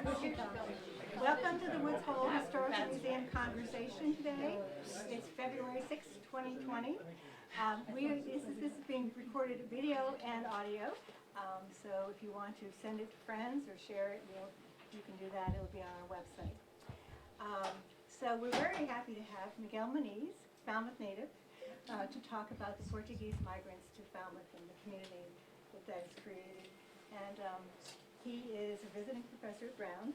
Welcome to the Woods Hole Historical Museum Conversation today. It's February 6, 2020. This is being recorded video and audio. So if you want to send it to friends or share it, you can do that. It'll be on our website. So we're very happy to have Miguel Moniz, Falmouth native, to talk about the Portuguese migrants to Falmouth and the community that is created. And he is a visiting professor at Brown,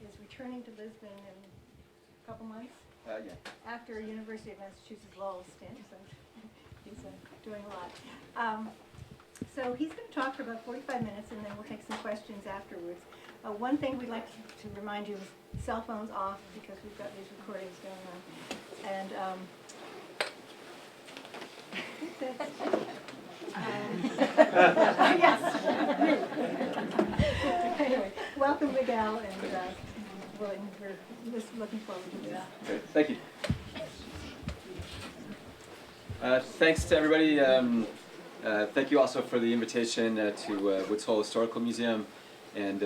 is returning to Lisbon in a couple months after a University of Massachusetts Lowell stint, so he's doing a lot. So he's going to talk for about 45 minutes, and then we'll take some questions afterwards. One thing we'd like to remind you is cell phones off, because we've got these recordings going on. And yes. Anyway, welcome, Miguel, and we're just looking forward to this. Great. Thank you. Thanks to everybody. Thank you also for the invitation to Woods Hole Historical Museum and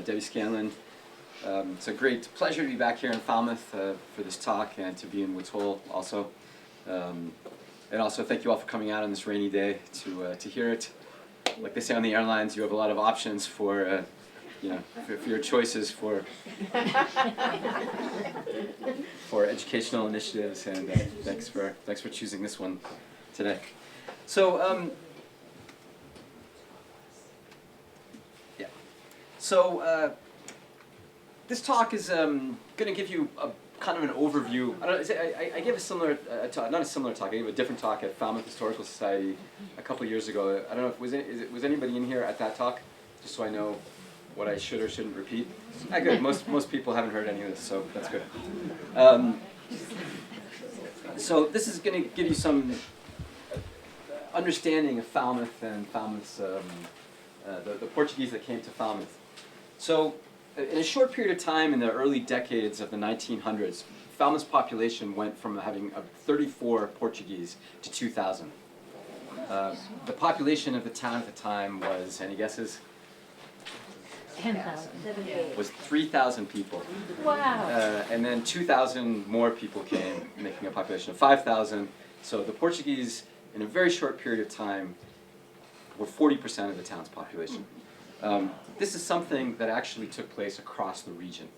Debbie Scanlon. It's a great pleasure to be back here in Falmouth for this talk and to be in Woods Hole also. And also thank you all for coming out on this rainy day to hear it. Like they say on the airlines, you have a lot of options for for your choices for educational initiatives, and thanks for choosing this one today. So this talk is going to give you a kind of an overview. I gave a similar talk, not a similar talk. I gave a different talk at Falmouth Historical Society a couple of years ago. I don't know if was anybody in here at that talk, just so I know what I should or shouldn't repeat. Good. Most people haven't heard any of this, so that's good. So this is going to give you some understanding of Falmouth and Falmouth's the Portuguese that came to Falmouth. So in a short period of time in the early decades of the 1900s, Falmouth's population went from having 34 Portuguese to 2,000. The population of the town at the time was, any guesses? 10,000. Was 3,000 people. Wow. And then 2,000 more people came, making a population of 5,000. So the Portuguese, in a very short period of time, were 40% of the town's population. This is something that actually took place across the region.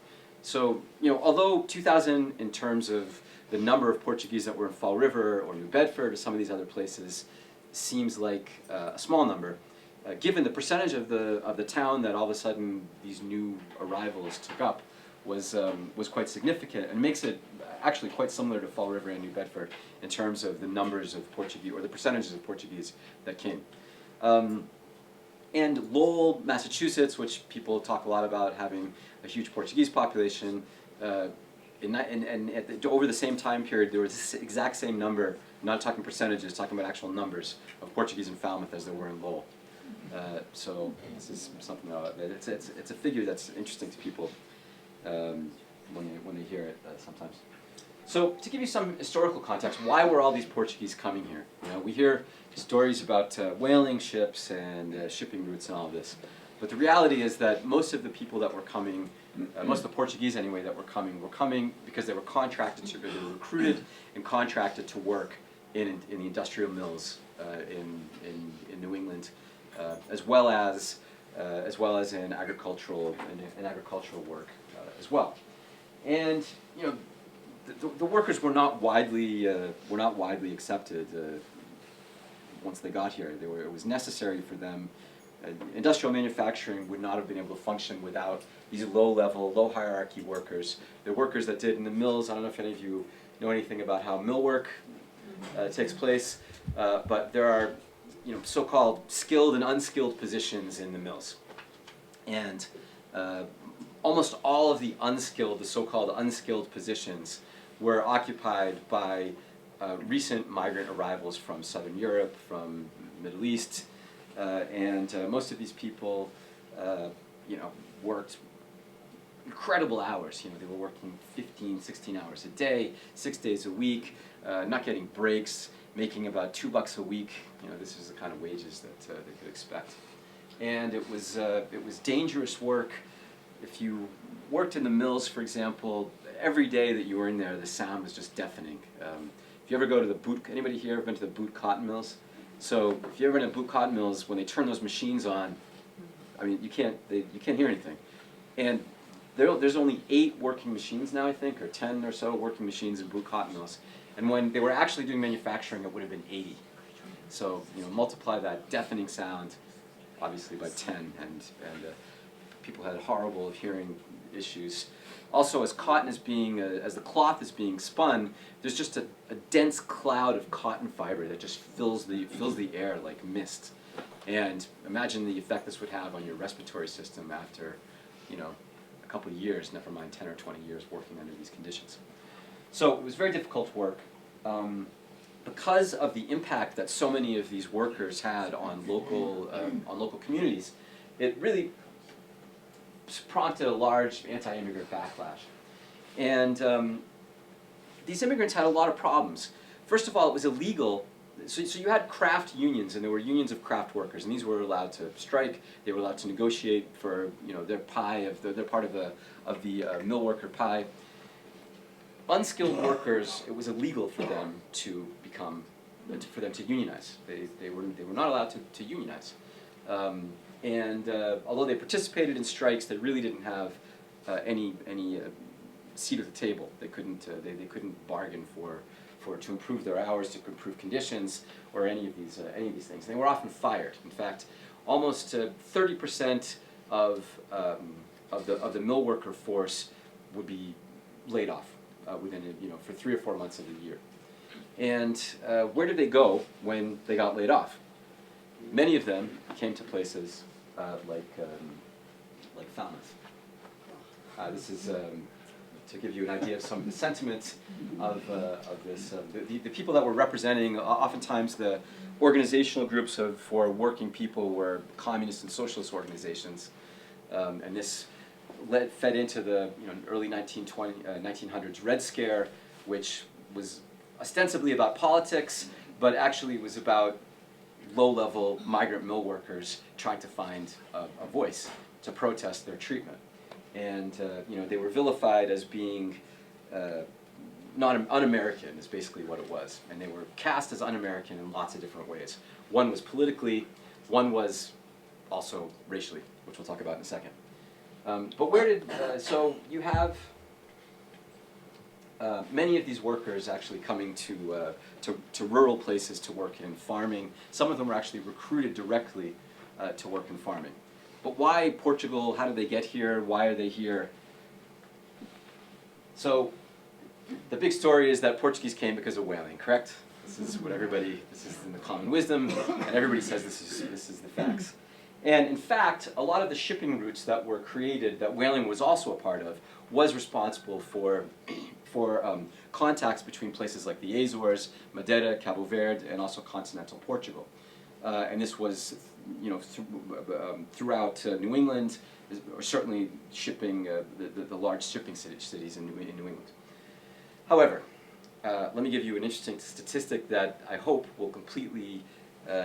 So, although 2,000 in terms of the number of Portuguese that were in Fall River or New Bedford or some of these other places seems like a small number, given the percentage of the town that all of a sudden these new arrivals took up was quite significant, and makes it actually quite similar to Fall River and New Bedford in terms of the numbers of Portuguese, or the percentages of Portuguese that came. And Lowell, Massachusetts, which people talk a lot about having a huge Portuguese population, over the same time period there was this exact same number, not talking percentages, talking about actual numbers of Portuguese in Falmouth as there were in Lowell. So this is something it's a figure that's interesting to people when they hear it sometimes. So to give you some historical context, why were all these Portuguese coming here? We hear stories about whaling ships and shipping routes and all of this, but the reality is that most of the people that were coming, most of the Portuguese anyway that were coming because they were they were recruited and contracted to work in the industrial mills in New England, as well as in agricultural work as well. And the workers were not widely accepted once they got here. It was necessary for them. Industrial manufacturing would not have been able to function without these low-level, low-hierarchy workers. The workers that did in the mills. I don't know if any of you know anything about how mill work takes place, but there are so-called skilled and unskilled positions in the mills, and almost all of the so-called unskilled positions were occupied by recent migrant arrivals from Southern Europe, from the Middle East, and most of these people, worked incredible hours. They were working 15, 16 hours a day, 6 days a week, not getting breaks, making about $2 a week. This is the kind of wages that they could expect. And it was dangerous work. if you worked in the mills, for example, every day that you were in there, the sound was just deafening. If you ever go to the boot, anybody here ever been to the boot cotton mills? So if you ever been to boot cotton mills, when they turn those machines on, I mean, you can't hear anything. And there's only 8 working machines now, I think, or 10 or so working machines in boot cotton mills. And when they were actually doing manufacturing, it would have been 80. So multiply that deafening sound, obviously, by 10, and people had horrible hearing issues. Also, as cotton is being, as the cloth is being spun, there's just a dense cloud of cotton fiber that just fills the air like mist. And imagine the effect this would have on your respiratory system after, a couple of years, never mind 10 or 20 years working under these conditions. So it was very difficult work. Because of the impact that so many of these workers had on local communities, it really prompted a large anti-immigrant backlash. And these immigrants had a lot of problems. First of all, it was illegal. So you had craft unions, and there were unions of craft workers, and these were allowed to strike. They were allowed to negotiate for their pie of their part of the mill worker pie. Unskilled workers, it was illegal for them to unionize. They were not allowed to unionize. Although they participated in strikes, they really didn't have any seat at the table. They couldn't bargain to improve their hours, to improve conditions, or any of these things. And they were often fired. In fact, almost 30% of the mill worker force would be laid off within for 3 or 4 months of the year. And where did they go when they got laid off? Many of them came to places like Falmouth. This is to give you an idea of some of the sentiments of this. The people that were representing, oftentimes the organizational groups for working people were communist and socialist organizations, and this fed into the early 1900s Red Scare, which was ostensibly about politics, but actually was about low-level migrant mill workers trying to find a voice to protest their treatment. And they were vilified as being un-American is basically what it was. And they were cast as un-American in lots of different ways. One was politically, one was also racially, which we'll talk about in a second. But where did, so you have many of these workers actually coming to rural places to work in farming. Some of them were actually recruited directly to work in farming. But why Portugal? How did they get here? Why are they here? So the big story is that Portuguese came because of whaling, correct? This is in the common wisdom, and everybody says this is the facts. And in fact, a lot of the shipping routes that were created, that whaling was also a part of, was responsible for contacts between places like the Azores, Madeira, Cabo Verde, and also continental Portugal. And this was, throughout New England, or certainly shipping the large shipping cities in New England. However, let me give you an interesting statistic that I hope will completely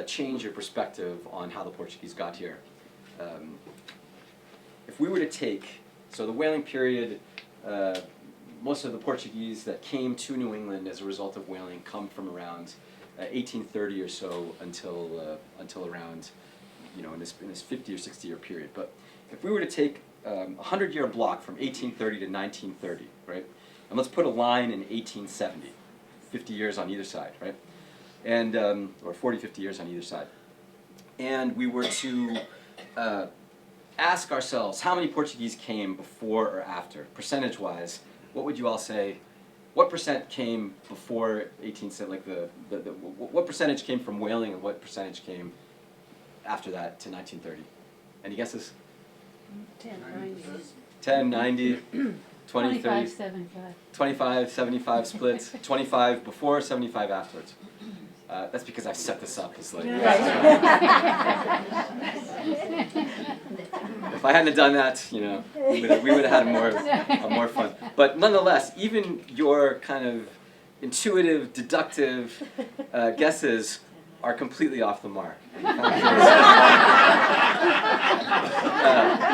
change your perspective on how the Portuguese got here. If we were to take, so the whaling period, most of the Portuguese that came to New England as a result of whaling come from around 1830 or so until around, in this 50 or 60 year period. But if we were to take a 100-year block from 1830 to 1930, right? And let's put a line in 1870, 50 years on either side, right? And, or 40, 50 years on either side. And we were to ask ourselves, how many Portuguese came before or after? Percentage-wise, what would you all say? What percent came before 1870, what percentage came from whaling and what percentage came after that to 1930? Any guesses? 10, 90, 20, 30, 75. 25, 75 splits, 25 before, 75 afterwards. That's because I set this up as like, if I hadn't done that, we would have had more fun. But nonetheless, even your kind of intuitive, deductive guesses are completely off the mark.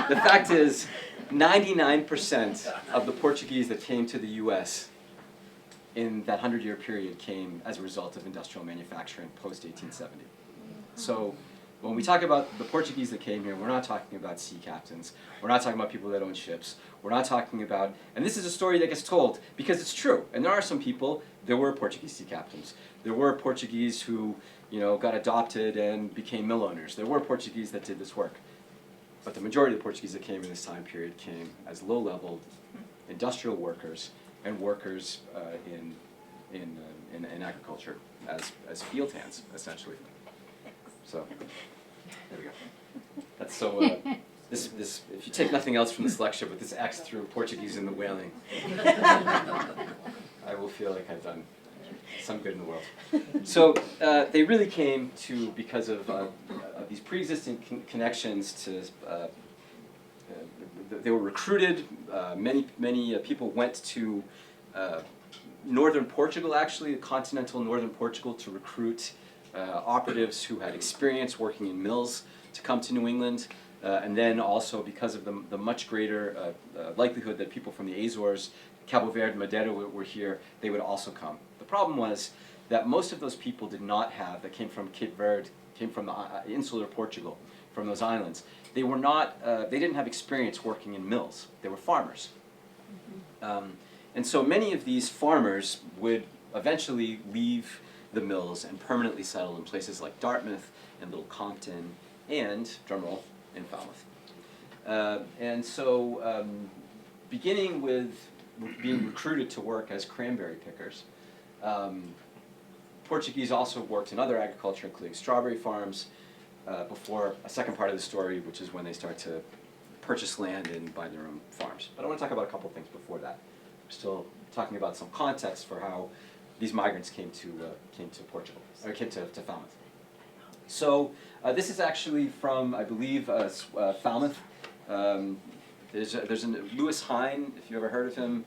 The fact is, 99% of the Portuguese that came to the US in that 100-year period came as a result of industrial manufacturing post-1870. So when we talk about the Portuguese that came here, we're not talking about sea captains. We're not talking about people that own ships. We're not talking about, and this is a story that gets told because it's true. And there are some people, there were Portuguese sea captains. There were Portuguese who, got adopted and became mill owners. There were Portuguese that did this work. But the majority of the Portuguese that came in this time period came as low-level industrial workers and workers in agriculture as field hands, essentially. So, there we go. That's so, this, if you take nothing else from this lecture, but this X through Portuguese in the whaling, I will feel like I've done some good in the world. So, they really came to, because of these pre-existing connections to, they were recruited, many people went to northern Portugal, actually, continental northern Portugal, to recruit operatives who had experience working in mills to come to New England, and then also because of the much greater likelihood that people from the Azores, Cabo Verde, Madeira were here, they would also come. The problem was that most of those people did not have, that came from Cape Verde, came from the insular Portugal, from those islands. They were not, they didn't have experience working in mills. They were farmers. And so many of these farmers would eventually leave the mills and permanently settle in places like Dartmouth and Little Compton and, drumroll, in Falmouth. And so beginning with being recruited to work as cranberry pickers, Portuguese also worked in other agriculture, including strawberry farms, before a second part of the story, which is when they start to purchase land and buy their own farms. But I want to talk about a couple things before that. We're still talking about some context for how these migrants came to Portugal, or came to Falmouth. So this is actually from, I believe, Falmouth. There's Lewis Hine, if you ever heard of him.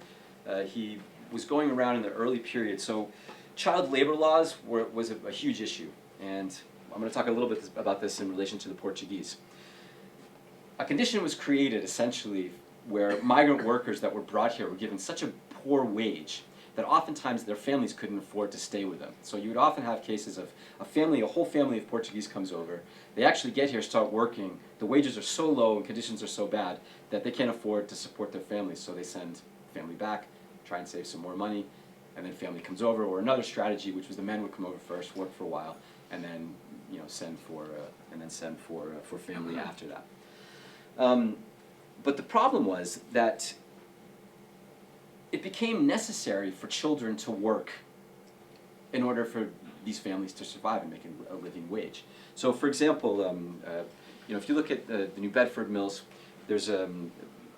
He was going around in the early period. So child labor laws was a huge issue, and I'm going to talk a little bit about this in relation to the Portuguese. A condition was created, essentially, where migrant workers that were brought here were given such a poor wage that oftentimes their families couldn't afford to stay with them. So you would often have cases of a whole family of Portuguese comes over, they actually get here, start working, the wages are so low and conditions are so bad that they can't afford to support their families, so they send family back, try and save some more money, and then family comes over, or another strategy, which was the men would come over first, work for a while, and then send for family after that. But the problem was that it became necessary for children to work in order for these families to survive and make a living wage. So, for example, if you look at the New Bedford mills, there's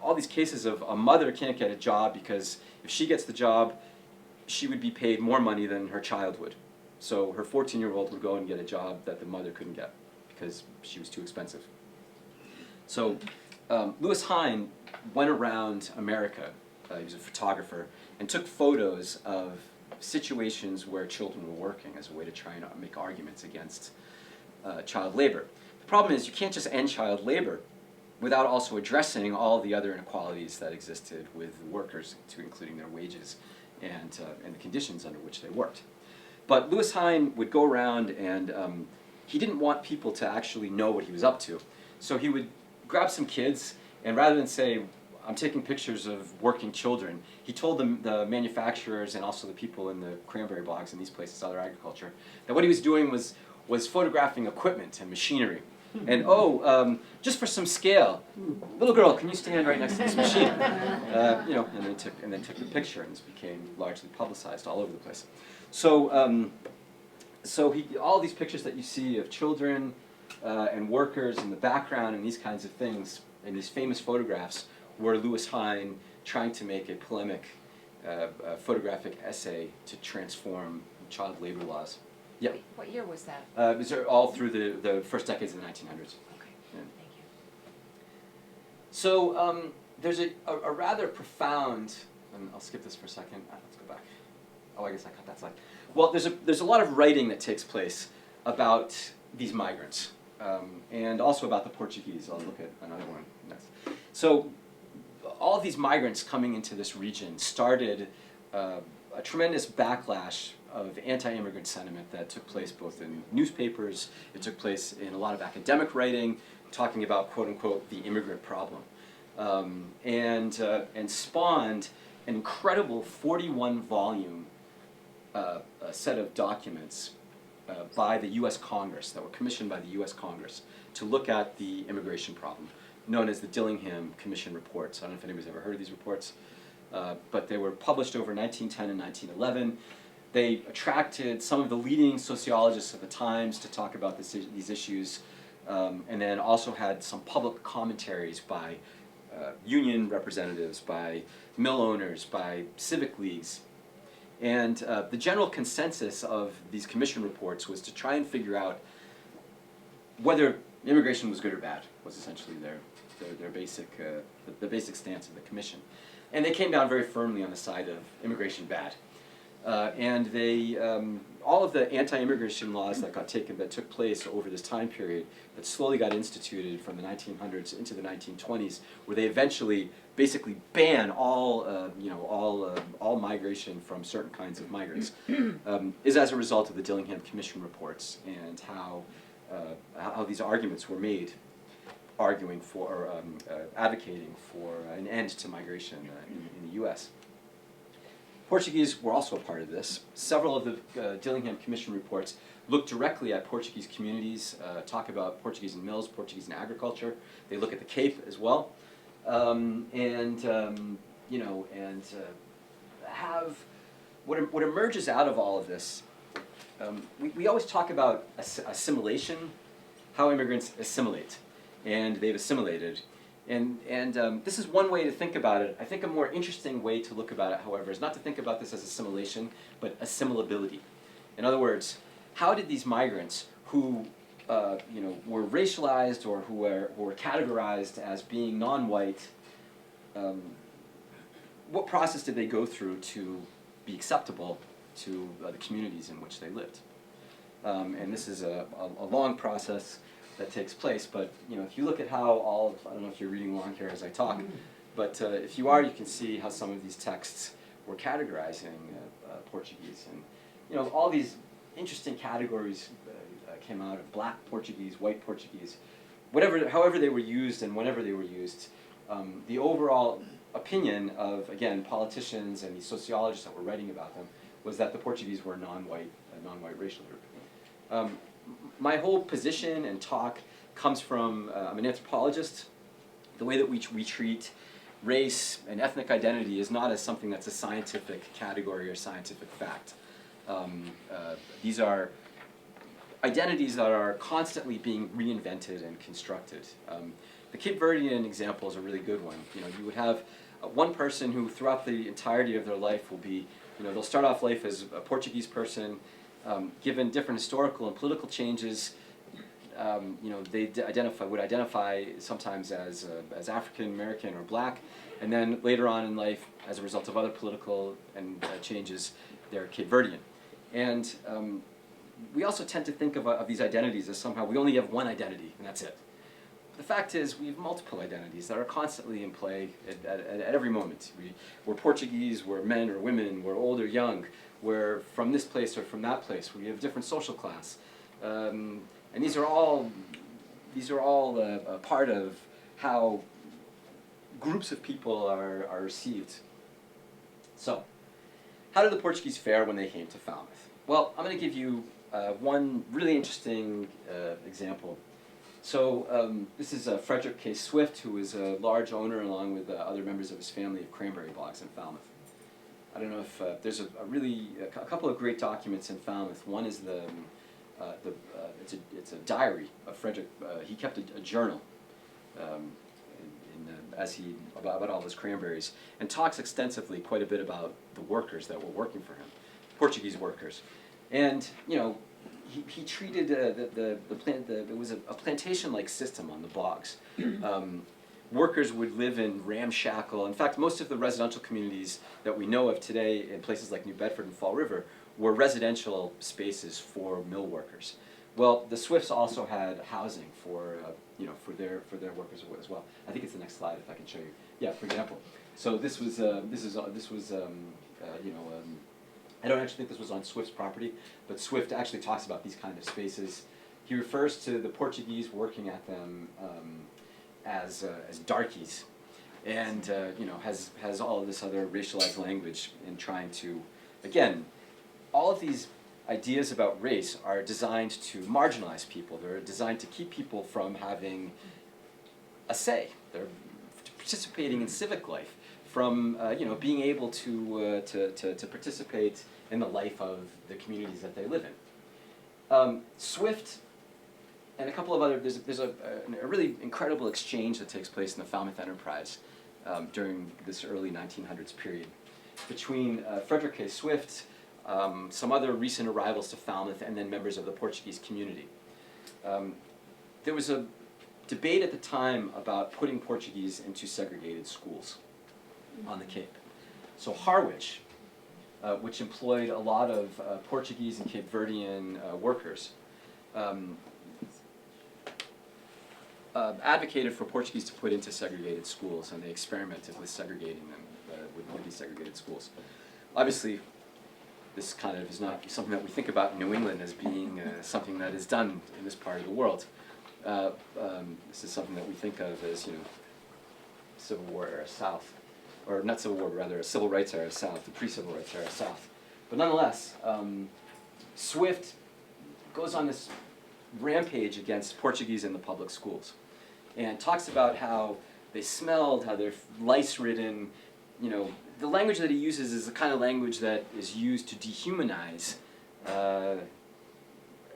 all these cases of a mother can't get a job because if she gets the job, she would be paid more money than her child would. So her 14-year-old would go and get a job that the mother couldn't get because she was too expensive. So Lewis Hine went around America, he was a photographer, and took photos of situations where children were working as a way to try and make arguments against child labor. The problem is you can't just end child labor without also addressing all the other inequalities that existed with workers, including their wages and the conditions under which they worked. But Lewis Hine would go around and he didn't want people to actually know what he was up to. So he would grab some kids and rather than say, I'm taking pictures of working children, he told the manufacturers and also the people in the cranberry bogs and these places, other agriculture, that what he was doing was photographing equipment and machinery. And just for some scale, little girl, can you stand right next to this machine? And then took the picture, and this became largely publicized all over the place. So, all these pictures that you see of children and workers in the background and these kinds of things, and these famous photographs, were Lewis Hine trying to make a polemic photographic essay to transform child labor laws. Yeah. Wait, what year was that? It was all through the first decades of the 1900s. Okay, Yeah. thank you. So there's a rather profound, and I'll skip this for a second. Let's go back. Oh, I guess I cut that slide. Well, there's a lot of writing that takes place about these migrants, and also about the Portuguese. I'll look at another one next. So all of these migrants coming into this region started a tremendous backlash of anti-immigrant sentiment that took place both in newspapers, it took place in a lot of academic writing, talking about, quote unquote, the immigrant problem. And spawned an incredible 41-volume set of documents by the U.S. Congress, that were commissioned by the U.S. Congress, to look at the immigration problem, known as the Dillingham Commission reports. I don't know if anybody's ever heard of these reports, but they were published over 1910 and 1911. They attracted some of the leading sociologists of the times to talk about these issues, and then also had some public commentaries by union representatives, by mill owners, by civic leagues. And the general consensus of these commission reports was to try and figure out whether immigration was good or bad, was essentially their basic, the basic stance of the commission. And they came down very firmly on the side of immigration bad. And they, all of the anti-immigration laws that took place over this time period, that slowly got instituted from the 1900s into the 1920s, where they eventually basically ban all, all migration from certain kinds of migrants, is as a result of the Dillingham Commission reports and how these arguments were made, arguing for, or advocating for an end to migration in the U.S. Portuguese were also a part of this. Several of the Dillingham Commission reports look directly at Portuguese communities, talk about Portuguese in mills, Portuguese in agriculture. They look at the Cape as well, have what emerges out of all of this. We always talk about assimilation, how immigrants assimilate, and they've assimilated. And this is one way to think about it. I think a more interesting way to look about it, however, is not to think about this as assimilation, but assimilability. In other words, how did these migrants who were racialized or who were categorized as being non-white, what process did they go through to be acceptable to the communities in which they lived? And this is a long process that takes place, but if you look at how I don't know if you're reading along here as I talk, but if you are, you can see how some of these texts were categorizing Portuguese, and all these interesting categories came out of black Portuguese, white Portuguese, however they were used and whenever they were used. The overall opinion of, again, politicians and the sociologists that were writing about them was that the Portuguese were a non-white racial group. My whole position and talk comes from, I'm an anthropologist. The way that we treat race and ethnic identity is not as something that's a scientific category or scientific fact. These are identities that are constantly being reinvented and constructed. The Cape Verdean example is a really good one. You would have one person who throughout the entirety of their life will be, they'll start off life as a Portuguese person. Given different historical and political changes, they would identify sometimes as African American or black, and then later on in life, as a result of other political and changes, they're Cape Verdean. And we also tend to think of these identities as somehow we only have one identity, and that's it. The fact is, we have multiple identities that are constantly in play at every moment. We're Portuguese, we're men or women, we're old or young, we're from this place or from that place. We have different social class, and these are all a part of how groups of people are received. So, how did the Portuguese fare when they came to Falmouth? Well, I'm going to give you one really interesting example. So this is Frederick K. Swift, who is a large owner, along with other members of his family, of cranberry bogs in Falmouth. I don't know if there's a couple of great documents in Falmouth. One is it's a diary of Frederick. He kept a journal about all his cranberries, and talks extensively quite a bit about the workers that were working for him, Portuguese workers, and he treated it was a plantation-like system on the bogs. Workers would live in ramshackle. In fact, most of the residential communities that we know of today in places like New Bedford and Fall River were residential spaces for mill workers. Well, the Swifts also had housing for you know, for their work as well. I think it's the next slide if I can show you. Yeah, for example. So this was you know, I don't actually think this was on Swift's property, but Swift actually talks about these kind of spaces. He refers to the Portuguese working at them as darkies, and you know, has all of this other racialized language in trying to, again, all of these ideas about race are designed to marginalize people. They're designed to keep people from having a say. They're participating in civic life, from you know, being able to participate in the life of the communities that they live in. Swift and a couple of other, there's a really incredible exchange that takes place in the Falmouth enterprise during this early 1900s period between Frederick K. Swift, some other recent arrivals to Falmouth, and then members of the Portuguese community. There was a debate at the time about putting Portuguese into segregated schools on the Cape. So Harwich, which employed a lot of Portuguese and Cape Verdean workers, advocated for Portuguese to put into segregated schools, and they experimented with segregating them with these segregated schools. Obviously, this kind of is not something that we think about in New England as being something that is done in this part of the world. This is something that we think of as, you know, Civil War era South, or not Civil War, but rather a Civil Rights era South, the pre-Civil Rights era South. But nonetheless, Swift goes on this rampage against Portuguese in the public schools, and talks about how they smelled, how they're lice-ridden. You know, the language that he uses is the kind of language that is used to dehumanize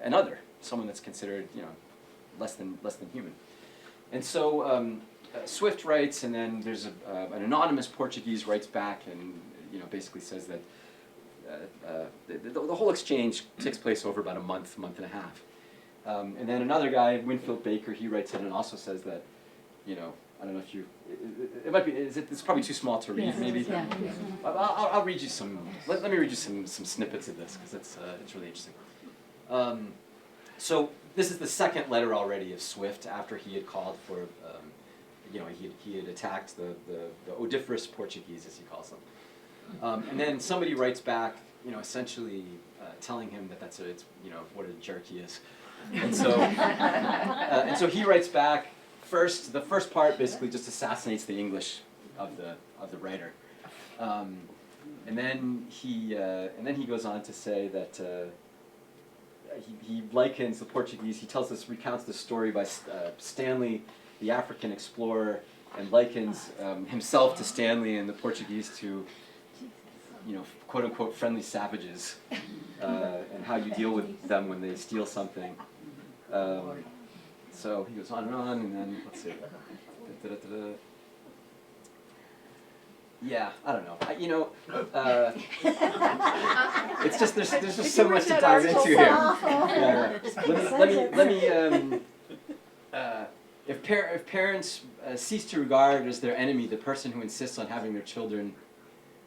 another, someone that's considered, you know, less than human. And so Swift writes, and then there's an anonymous Portuguese writes back, and you know, basically says that the whole exchange takes place over about a month and a half. And then another guy, Winfield Baker, he writes in and also says that, you know, I don't know if you, it might be, it's probably too small to read, yes, maybe. Yeah. I'll read you some, let me read you some snippets of this, because it's really interesting. So this is the second letter already of Swift after he had called for, you know, he had attacked the odiferous Portuguese, as he calls them. And then somebody writes back, you know, essentially telling him that it's, you know, what a jerk he is. And so he writes back. First, the first part basically just assassinates the English of the writer, and then he goes on to say that he likens the Portuguese. He recounts the story by Stanley, the African explorer, and likens himself to Stanley and the Portuguese to, you know, quote unquote friendly savages, and how you deal with them when they steal something. So he goes on, and then, let's see. Yeah, I don't know. You know, it's just, there's just so much to dive into here. Let me if parents cease to regard as their enemy the person who insists on having their children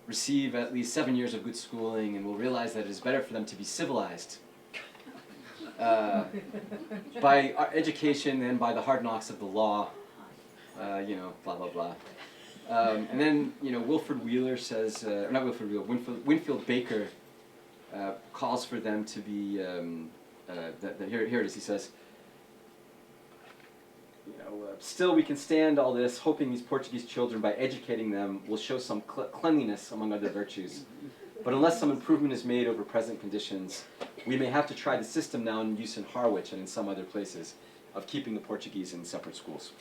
receive at least 7 years of good schooling, and will realize that it is better for them to be civilized by education than by the hard knocks of the law, you know, blah, blah, blah. And then, you know, Wilfred Wheeler says, or not Wilfred Wheeler, Winfield Baker calls for them to be, here it is, he says, you know, still we can stand all this, hoping these Portuguese children, by educating them, will show some cleanliness among other virtues. But unless some improvement is made over present conditions, we may have to try the system now in use in Harwich and in some other places of keeping the Portuguese in separate schools.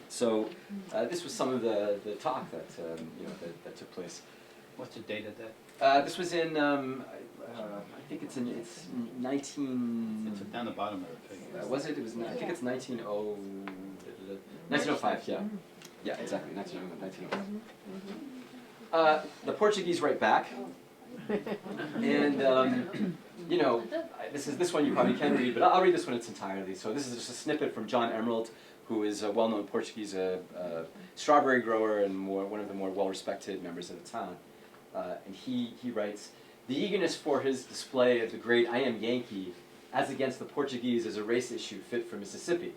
So this was some of the talk that you know, that took place. What's the date of that? This was in I think it's 19. It's down the bottom of it. Was it? It was. I think it's 1905. Yeah. Yeah, exactly. 1905. The Portuguese write back, and you know, this one you probably can read, but I'll read this one in its entirety. So this is just a snippet from John Emerald, who is a well-known Portuguese strawberry grower and one of the more well-respected members of the town. And he writes, "The eagerness for his display of the great I am Yankee as against the Portuguese is a race issue fit for Mississippi.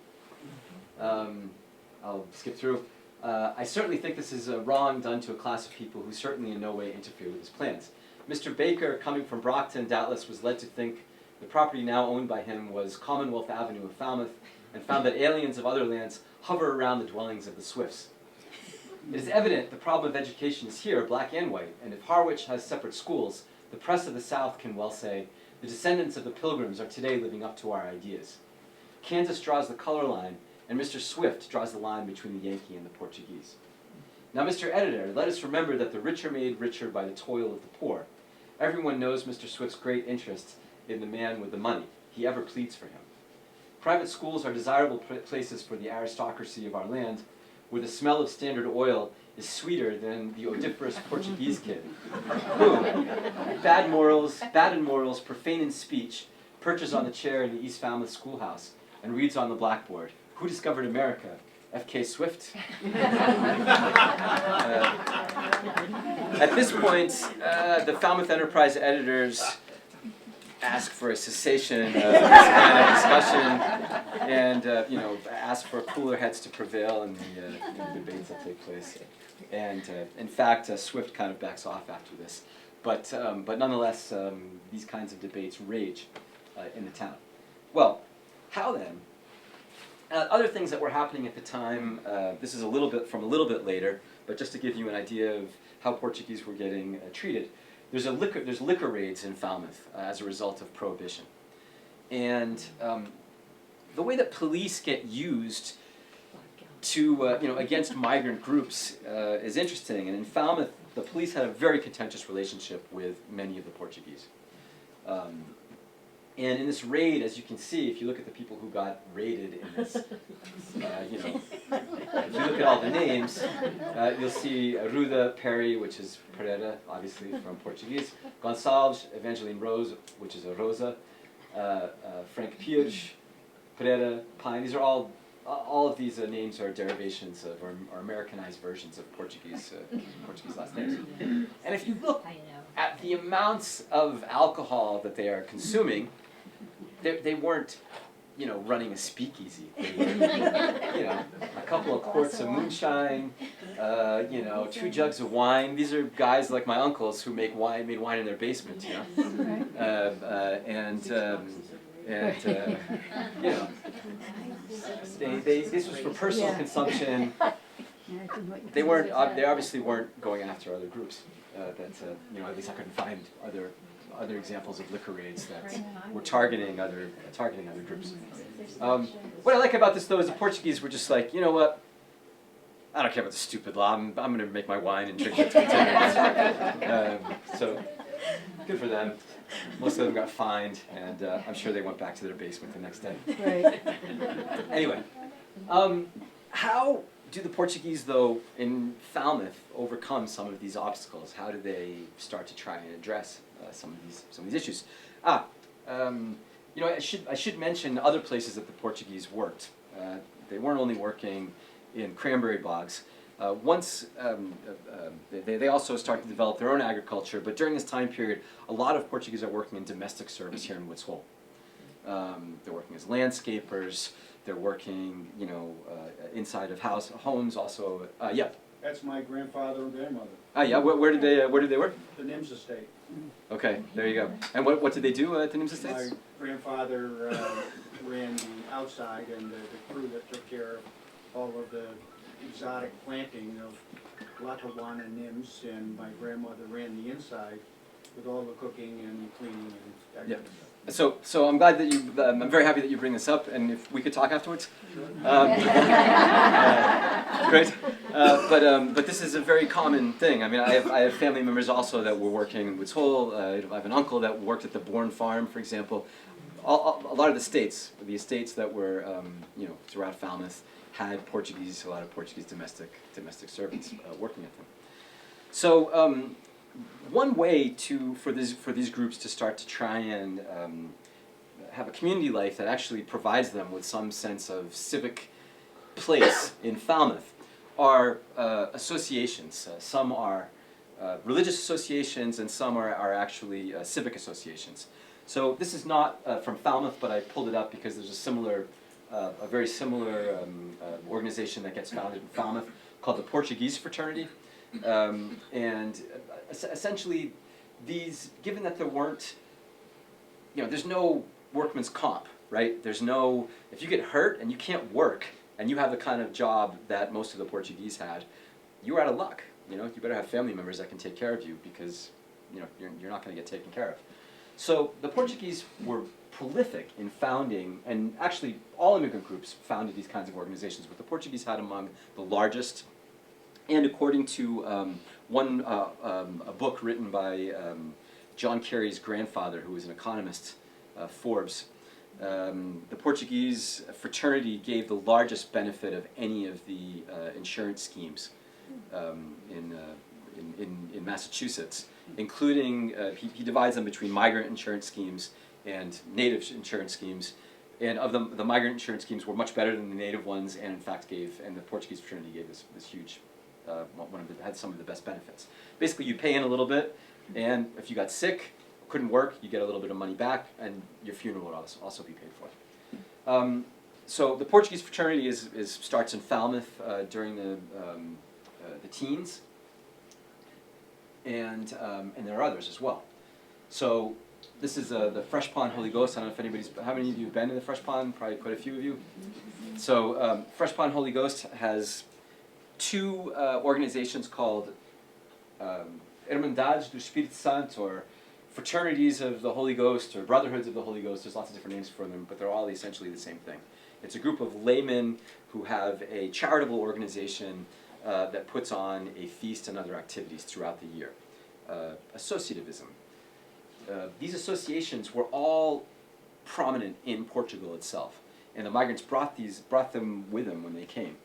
I'll skip through. I certainly think this is wrong done to a class of people who certainly in no way interfere with his plans. Mr. Baker, coming from Brockton, doubtless was led to think the property now owned by him was Commonwealth Avenue of Falmouth, and found that aliens of other lands hover around the dwellings of the Swifts. It is evident the problem of education is here, black and white, and if Harwich has separate schools, the press of the South can well say, the descendants of the Pilgrims are today living up to our ideas. Kansas draws the color line, and Mr. Swift draws the line between the Yankee and the Portuguese. Now, Mr. Editor, let us remember that the rich are made richer by the toil of the poor. Everyone knows Mr. Swift's great interest in the man with the money. He ever pleads for him. Private schools are desirable places for the aristocracy of our land, where the smell of Standard Oil is sweeter than the odoriferous Portuguese kid, who, bad in morals, profane in speech, perches on the chair in the East Falmouth schoolhouse and reads on the blackboard, "Who discovered America? F.K. Swift?" At this point, the Falmouth Enterprise editors ask for a cessation of this kind of discussion, and ask for cooler heads to prevail in the debates that take place. And in fact, Swift kind of backs off after this, but nonetheless, these kinds of debates rage in the town. Well, how then? Other things that were happening at the time. This is a little bit later, but just to give you an idea of how Portuguese were getting treated. There's liquor raids in Falmouth as a result of Prohibition, and the way that police get used to against migrant groups is interesting. And in Falmouth, the police had a very contentious relationship with many of the Portuguese. And in this raid, as you can see, if you look at the people who got raided in this, if you look at all the names, you'll see Ruda Perry, which is Pereira, obviously from Portuguese, Gonçalves, Evangeline Rose, which is a Rosa, Frank Pires, Pereira, Pine. These are all of these names are derivations of or Americanized versions of Portuguese last names. And if you look at the amounts of alcohol that they are consuming, they weren't, running a speakeasy. They were, a couple of quarts of moonshine, 2 jugs of wine. These are guys like my uncles who made wine in their basement, this was for personal consumption. They obviously weren't going after other groups. At least I couldn't find other examples of liquor raids that were targeting other groups. What I like about this though is the Portuguese were just like, you know what? I don't care about the stupid law. I'm going to make my wine and drink it to so good for them. Most of them got fined, and I'm sure they went back to their basement the next day. Right. Anyway, how do the Portuguese, though, in Falmouth overcome some of these obstacles? How do they start to try and address some of these issues? I should mention other places that the Portuguese worked. They weren't only working in cranberry bogs. They also started to develop their own agriculture, but during this time period, a lot of Portuguese are working in domestic service here in Woods Hole. They're working as landscapers. They're working, inside of homes. Also, That's my grandfather and grandmother. yeah. Where did they work? The Nims estate. Okay, there you go. And what did they do at the Nims Estates? My grandfather ran the outside, and the crew that took care of all of the exotic planting of Latawan and Nims, and my grandmother ran the inside with all the cooking and cleaning and that kind of stuff. So I'm glad that I'm very happy that you bring this up, and if we could talk afterwards. Great. But this is a very common thing. I mean, I have family members also that were working in Woods Hole. I have an uncle that worked at the Bourne Farm, for example. A lot of the estates that were throughout Falmouth had a lot of Portuguese domestic servants working at them. So one way for these groups to start to try and have a community life that actually provides them with some sense of civic place in Falmouth are associations. Some are religious associations, and some are actually civic associations. So this is not from Falmouth, but I pulled it up because there's a similar a very similar organization that gets founded in Falmouth called the Portuguese Fraternity. Essentially, given that there weren't, there's no workman's comp, right? There's no, if you get hurt and you can't work and you have the kind of job that most of the Portuguese had, you're out of luck. You better have family members that can take care of you because, you're not going to get taken care of. So the Portuguese were prolific in founding, and actually all immigrant groups founded these kinds of organizations, but the Portuguese had among the largest. And according to a book written by John Kerry's grandfather, who was an economist, Forbes, the Portuguese fraternity gave the largest benefit of any of the insurance schemes in Massachusetts, including, he divides them between migrant insurance schemes and native insurance schemes. And of them, the migrant insurance schemes were much better than the native ones, and in fact and the Portuguese fraternity gave this huge, had some of the best benefits. Basically, you pay in a little bit, and if you got sick, couldn't work, you get a little bit of money back, and your funeral would also be paid for. So the Portuguese fraternity starts in Falmouth during the teens, and there are others as well. So this is the Fresh Pond Holy Ghost. I don't know if how many of you have been to the Fresh Pond? Probably quite a few of you. So Fresh Pond Holy Ghost has two organizations called Irmandades do Espírito Santo, or Fraternities of the Holy Ghost, or Brotherhoods of the Holy Ghost. There's lots of different names for them, but they're all essentially the same thing. It's a group of laymen who have a charitable organization that puts on a feast and other activities throughout the year. Associativism. These associations were all prominent in Portugal itself, and the migrants brought them with them when they came.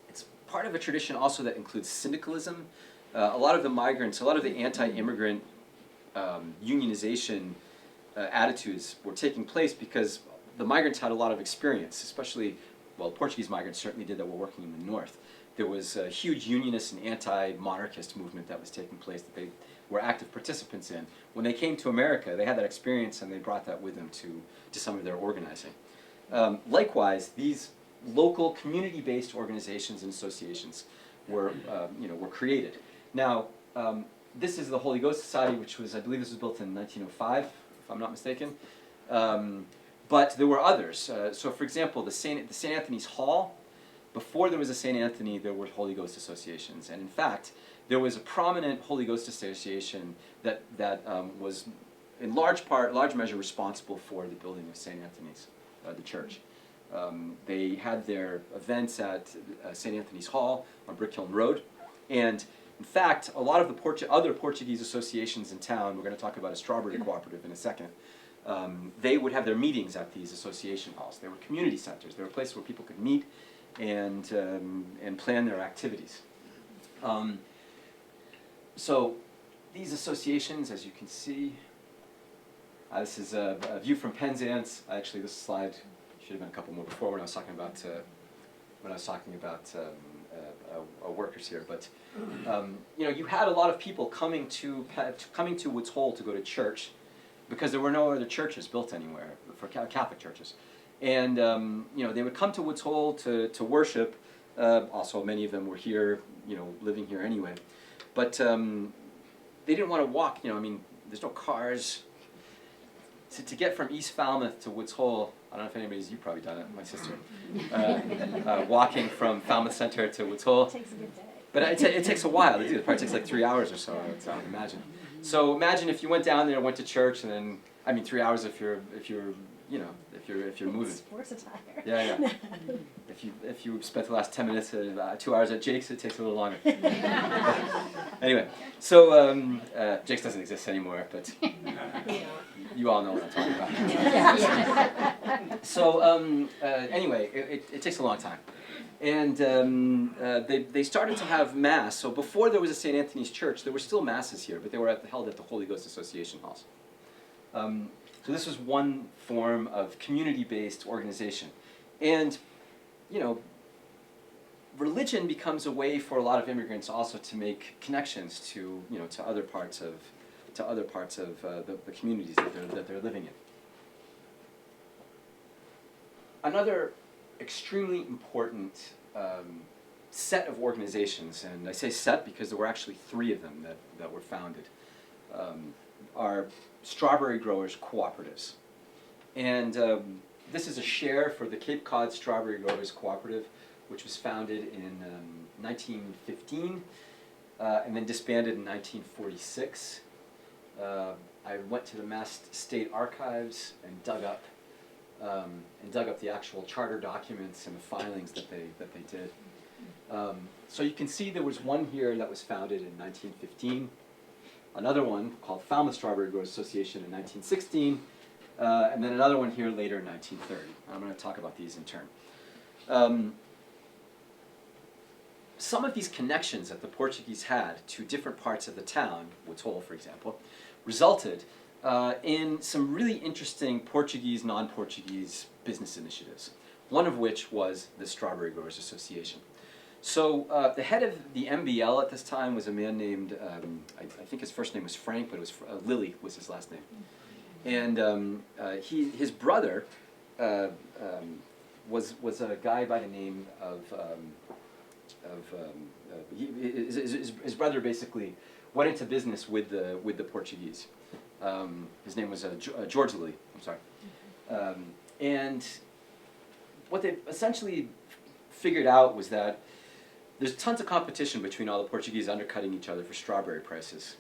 It's part of a tradition also that includes syndicalism. A lot of the migrants, a lot of the anti-immigrant unionization attitudes were taking place because the migrants had a lot of experience, especially, well, Portuguese migrants certainly did that were working in the north. There was a huge unionist and anti-monarchist movement that was taking place that they were active participants in. When they came to America, they had that experience and they brought that with them to some of their organizing. Likewise, these local community-based organizations and associations were created. Now, this is the Holy Ghost Society, which was, I believe this was built in 1905, if I'm not mistaken. But there were others. So for example, the St. Anthony's Hall, before there was a St. Anthony, there were Holy Ghost associations. And in fact, there was a prominent Holy Ghost association that was in large measure responsible for the building of St. Anthony's, the church. They had their events at St. Anthony's Hall on Brickhill Road. And in fact, a lot of the other Portuguese associations in town, we're going to talk about a strawberry cooperative in a second, they would have their meetings at these association halls. They were community centers. They were places where people could meet and plan their activities. So these associations, as you can see, this is a view from Penzance. Actually, this slide should have been a couple more before when I was talking about workers here. But you had a lot of people coming to Woods Hole to go to church because there were no other churches built anywhere for Catholic churches. And they would come to Woods Hole to worship. Also, many of them were here, living here anyway. But they didn't want to walk. There's no cars. To get from East Falmouth to Woods Hole, I don't know if you've probably done it, my sister, walking from Falmouth Center to Woods Hole. It takes a good day. But it takes a while to do. It probably takes like 3 hours or so, I would imagine. So imagine if you went down there, went to church, and then 3 hours if you're moving. Sports attire. Yeah. If you spent the last 10 minutes, 2 hours at Jake's, it takes a little longer. Anyway, so Jake's doesn't exist anymore, but you all know what I'm talking about. So anyway, it takes a long time. And they started to have Mass. So before there was a St. Anthony's Church, there were still Masses here, but they were held at the Holy Ghost Association halls. So this was one form of community-based organization. And, religion becomes a way for a lot of immigrants also to make connections to other parts of the communities that they're living another extremely important set of organizations, and I say set because there were actually 3 of them that were founded, are strawberry growers' cooperatives. And this is a share for the Cape Cod Strawberry Growers Cooperative, which was founded in 1915 and then disbanded in 1946. I went to the Mass State Archives and dug up the actual charter documents and the filings that they did. So you can see there was one here that was founded in 1915, another one called Falmouth Strawberry Growers Association in 1916, and then another one here later in 1930. I'm going to talk about these in turn. Some of these connections that the Portuguese had to different parts of the town, Wotol for example, resulted in some really interesting Portuguese, non-Portuguese business initiatives, one of which was the Strawberry Growers Association. So the head of the MBL at this time was a man named, I think his first name was Frank, but it was Lilly was his last name. And his brother was a guy by the name of his brother basically went into business with the Portuguese. His name was George Lilly, I'm sorry. And what they essentially figured out was that there's tons of competition between all the Portuguese undercutting each other for strawberry prices.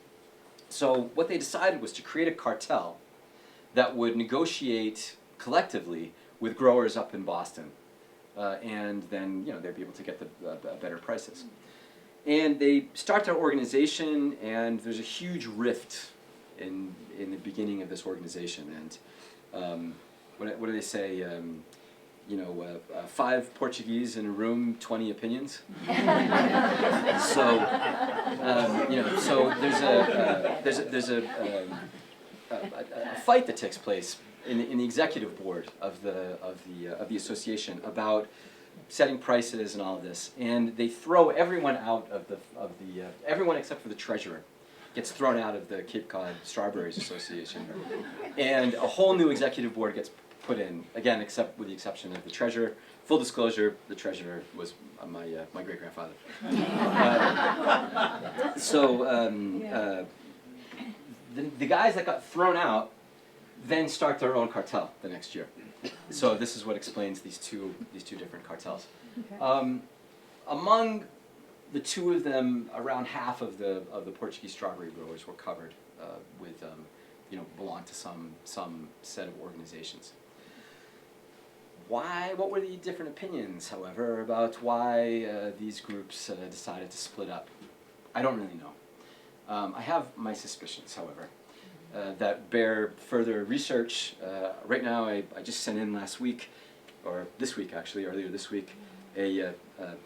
So what they decided was to create a cartel that would negotiate collectively with growers up in Boston. And then they'd be able to get the better prices. And they start their organization, and there's a huge rift in the beginning of this organization. And what do they say? 5 Portuguese in a room, 20 opinions. So so there's a fight that takes place in the executive board of the association about setting prices and all of this, and they throw everyone out of the everyone except for the treasurer gets thrown out of the Cape Cod Strawberries Association, and a whole new executive board gets put in, again, except with the exception of the treasurer. Full disclosure, the treasurer was my great-grandfather. The guys that got thrown out then start their own cartel the next year. So this is what explains these two different cartels. Okay. Among the 2 of them, around half of the Portuguese strawberry growers were covered with belonged to some set of organizations. What were the different opinions, however, about why these groups decided to split up? I don't really know. I have my suspicions, however, that bear further research. Right now, I just sent in last week, or this week actually, earlier this week, a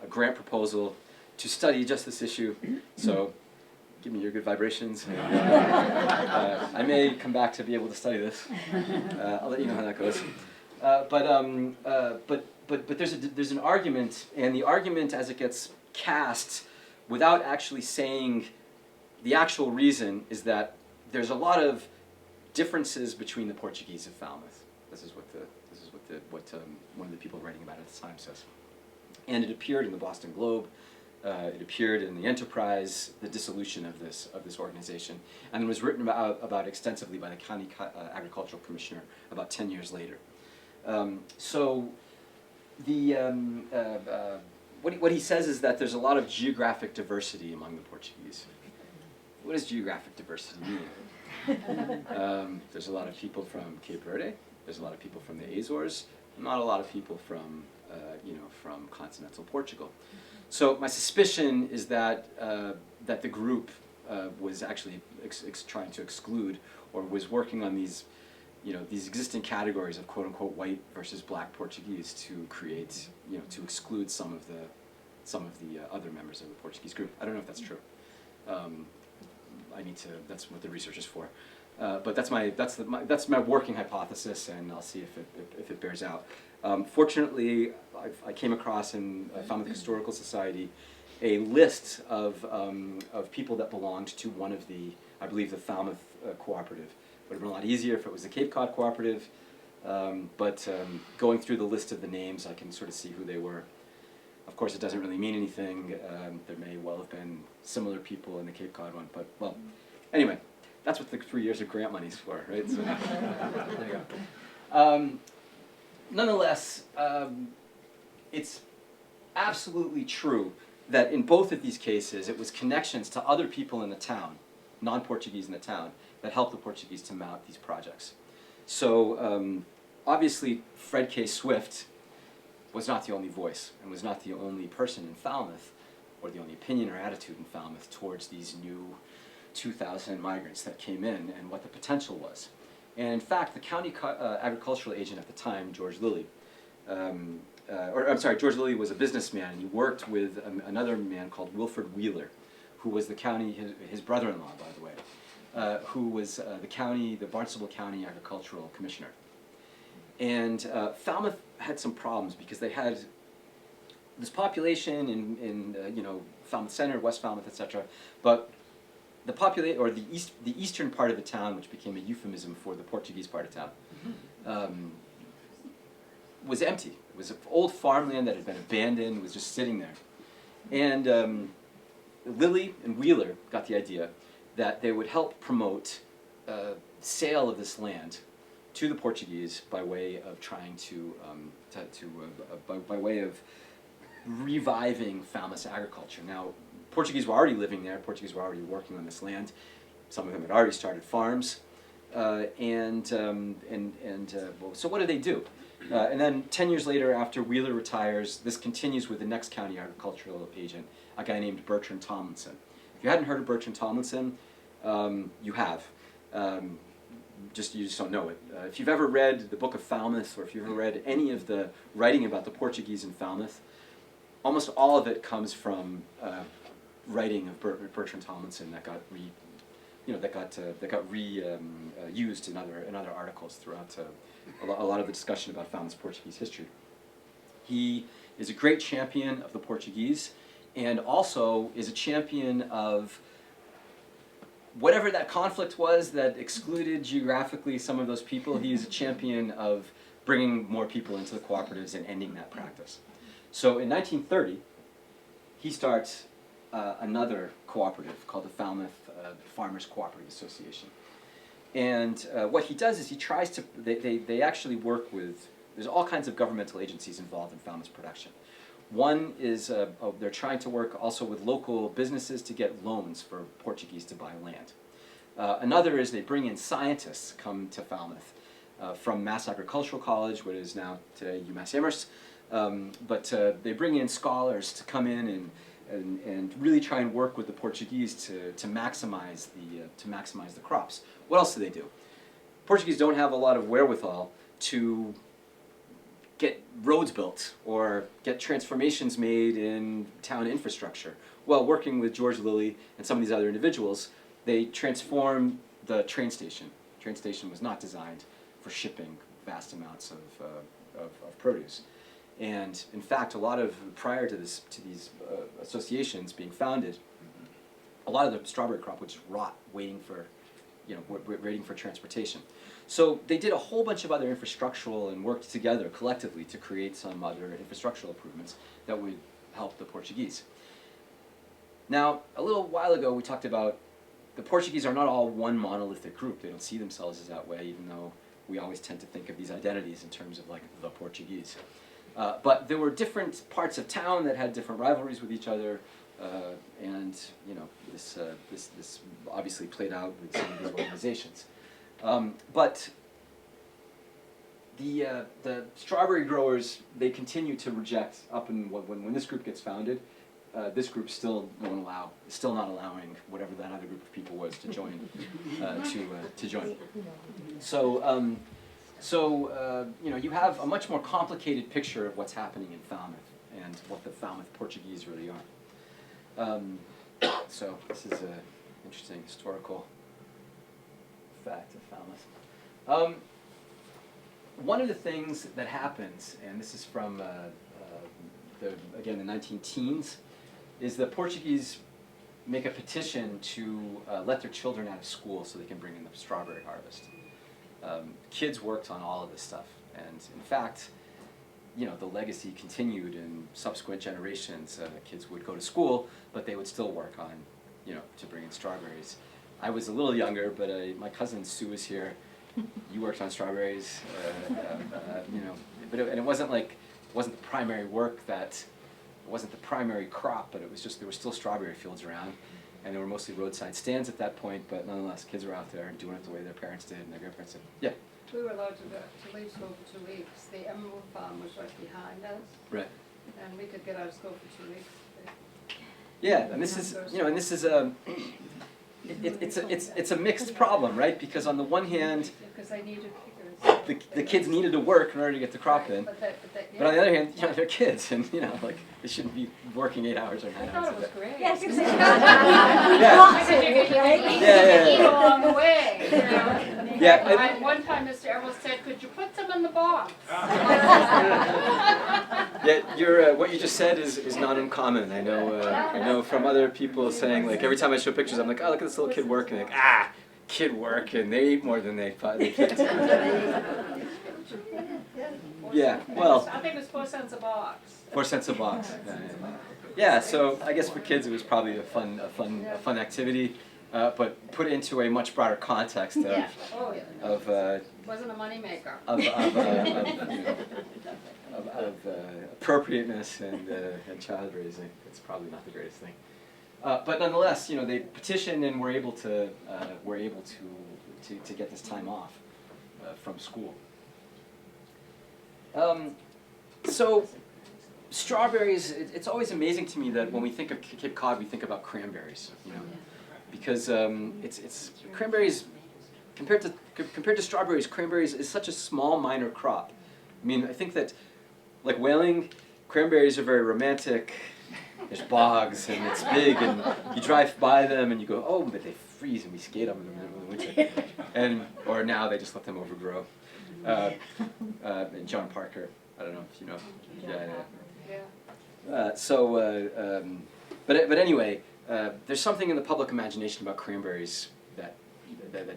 grant proposal to study just this issue. So give me your good vibrations. I may come back to be able to study this. I'll let you know how that goes. But there's an argument, and the argument as it gets cast without actually saying the actual reason is that there's a lot of differences between the Portuguese of Falmouth. This is what one of the people writing about it at the time says. And it appeared in the Boston Globe. It appeared in the Enterprise, the dissolution of this organization, and it was written about extensively by the County Agricultural Commissioner about 10 years later. What he says is that there's a lot of geographic diversity among the Portuguese. What does geographic diversity mean? There's a lot of people from Cape Verde. There's a lot of people from the Azores. Not a lot of people from continental Portugal. So my suspicion is that the group was actually trying to exclude, or was working on these existing categories of quote unquote white versus black Portuguese to create, to exclude some of the other members of the Portuguese group. I don't know if that's true. That's what the research is for. But that's my working hypothesis, and I'll see if it bears out. Fortunately, I came across in Falmouth Historical Society a list of people that belonged to one of I believe the Falmouth Cooperative. Would have been a lot easier if it was the Cape Cod Cooperative, Going through the list of the names, I can sort of see who they were. Of course, it doesn't really mean anything. There may well have been similar people in the Cape Cod one, but well, anyway, that's what the 3 years of grant money's for, right? So, there you go. Nonetheless, it's absolutely true that in both of these cases, it was connections to other people in the town, non-Portuguese in the town, that helped the Portuguese to mount these projects. So obviously, Fred K. Swift was not the only voice and was not the only person in Falmouth, or the only opinion or attitude in Falmouth towards these new 2,000 migrants that came in and what the potential was. And in fact, the county agricultural agent at the time, George Lilly, George Lilly was a businessman, and he worked with another man called Wilford Wheeler, who was the county, his brother-in-law, by the way, who was the Barnstable County Agricultural Commissioner. And Falmouth had some problems because they had this population in Falmouth Center, West Falmouth, etc. But the eastern part of the town, which became a euphemism for the Portuguese part of town, was empty. It was old farmland that had been abandoned, was just sitting there. And Lilly and Wheeler got the idea that they would help promote sale of this land to the Portuguese by way of trying by way of reviving Falmouth's agriculture. Now, Portuguese were already living there. Portuguese were already working on this land. Some of them had already started farms. So what do? And then 10 years later, after Wheeler retires, this continues with the next county agricultural agent, a guy named Bertrand Tomlinson. If you hadn't heard of Bertrand Tomlinson, you have. You just don't know it. If you've ever read the Book of Falmouth, or if you've ever read any of the writing about the Portuguese in Falmouth, almost all of it comes from writing of Bertrand Tomlinson that got used in other articles throughout a lot of the discussion about Falmouth's Portuguese history. He is a great champion of the Portuguese, and also is a champion of whatever that conflict was that excluded geographically some of those people. He is a champion of bringing more people into the cooperatives and ending that practice. So in 1930, he starts another cooperative called the Falmouth Farmers Cooperative Association. And what he does is he tries to, they actually work with, there's all kinds of governmental agencies involved in Falmouth's production. One is, they're trying to work also with local businesses to get loans for Portuguese to buy land. Another is they bring in scientists come to Falmouth from Mass Agricultural College, what is now today UMass Amherst. They bring in scholars to come in and really try and work with the Portuguese to maximize the crops. What else do? Portuguese don't have a lot of wherewithal to get roads built or get transformations made in town infrastructure. Well, working with George Lilly and some of these other individuals, they transform the train station. The train station was not designed for shipping vast amounts of produce. And in fact, prior to these associations being founded, a lot of the strawberry crop would just rot, waiting for transportation. So they did a whole bunch of other infrastructural and worked together collectively to create some other infrastructural improvements that would help the Portuguese. Now, a little while ago, we talked about the Portuguese are not all one monolithic group. They don't see themselves as that way, even though we always tend to think of these identities in terms of like the Portuguese. But there were different parts of town that had different rivalries with each other, and this obviously played out with some of these organizations. But the strawberry growers, they continue to reject when this group gets founded. This group still not allowing whatever that other group of people was to join. To join. So you have a much more complicated picture of what's happening in Falmouth and what the Falmouth Portuguese really are. So this is an interesting historical fact of Falmouth. One of the things that happens, and this is from the 19-teens, is the Portuguese make a petition to let their children out of school so they can bring in the strawberry harvest. kids worked on all of this stuff, and in fact, you know, the legacy continued in subsequent generations. Kids would go to school, but they would still work on, you know, to bring in strawberries. I was a little younger, but my cousin Sue was here. You worked on strawberries, you know, and it wasn't like, it wasn't the primary work that, it wasn't the primary crop, but it was just, there were still strawberry fields around, and there were mostly roadside stands at that point, but nonetheless, kids were out there doing it the way their parents did and their grandparents did. Yeah? We were allowed to leave school for 2 weeks. The Emerald Farm was right behind us, Right. and we could get out of school for 2 weeks. Yeah, and this is, you know, and this is it's a mixed problem, right? Because on the one hand, Because they needed pickers. the kids needed to work in order to get the crop in, But but on the other hand, you know, they're kids, and you know, like they shouldn't be working 8 hours or 9 I hours thought a it was day. great. Yes, You Yeah. said you could Yeah. eat along the way, you know. Yeah, One time Mr. Errol said, could you put some in the box? Yeah, you're, what you just said is not uncommon. I know from other people saying, like, every time I show pictures, I'm like, oh, look at this little kid work, and they're like, kid work, and they eat more than they kids. Yeah, well, I think it was 4 cents a box. 4 cents a box. Yeah, so I guess for kids it was probably a fun activity, but put into a much broader context of Oh, yeah. of Wasn't a moneymaker. you know, of appropriateness and child raising. It's probably not the greatest thing. But nonetheless, you know, they petitioned and were able to get this time off from school. So strawberries, it's always amazing to me that when we think of Cape Cod, we think about cranberries, you know, because it's cranberries compared to strawberries. Cranberries is such a small, minor crop. I mean, I think that like whaling, cranberries are very romantic. There's bogs and it's big, and you drive by them and you go, oh, but they freeze and we skate on them in the middle of the winter. Or now they just let them overgrow. And John Parker, I don't know if you know. Yeah. But anyway, there's something in the public imagination about cranberries that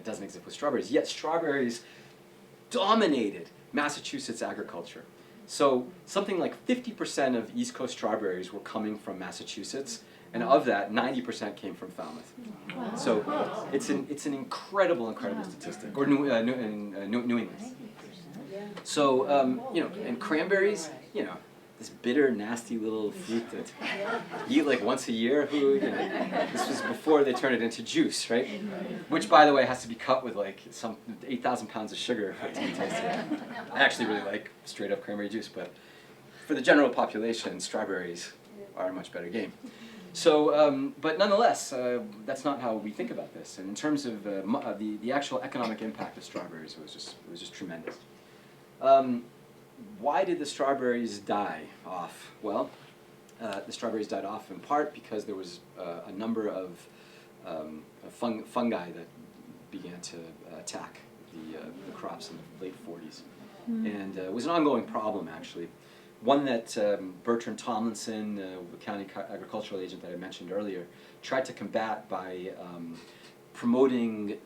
doesn't exist with strawberries. Yet strawberries dominated Massachusetts agriculture. So something like 50% of East Coast strawberries were coming from Massachusetts, and of that, 90% came from Falmouth. Wow. So it's an incredible statistic. Or New England. So you know, and cranberries, you know, this bitter, nasty little fruit that you eat like once a year. Who, you know, this was before they turned it into juice, right? Which, by the way, has to be cut with like some 8,000 pounds of sugar for it to be tasty. I actually really like straight up cranberry juice, but for the general population, strawberries are a much better game. So, but nonetheless, that's not how we think about this. And in terms of the actual economic impact of strawberries, it was just tremendous. Why did the strawberries die off? Well, the strawberries died off in part because there was a number of fungi that began to attack the crops in the late 40s. And it was an ongoing problem, actually. One that Bertrand Tomlinson, the county agricultural agent that I mentioned earlier, tried to combat by promoting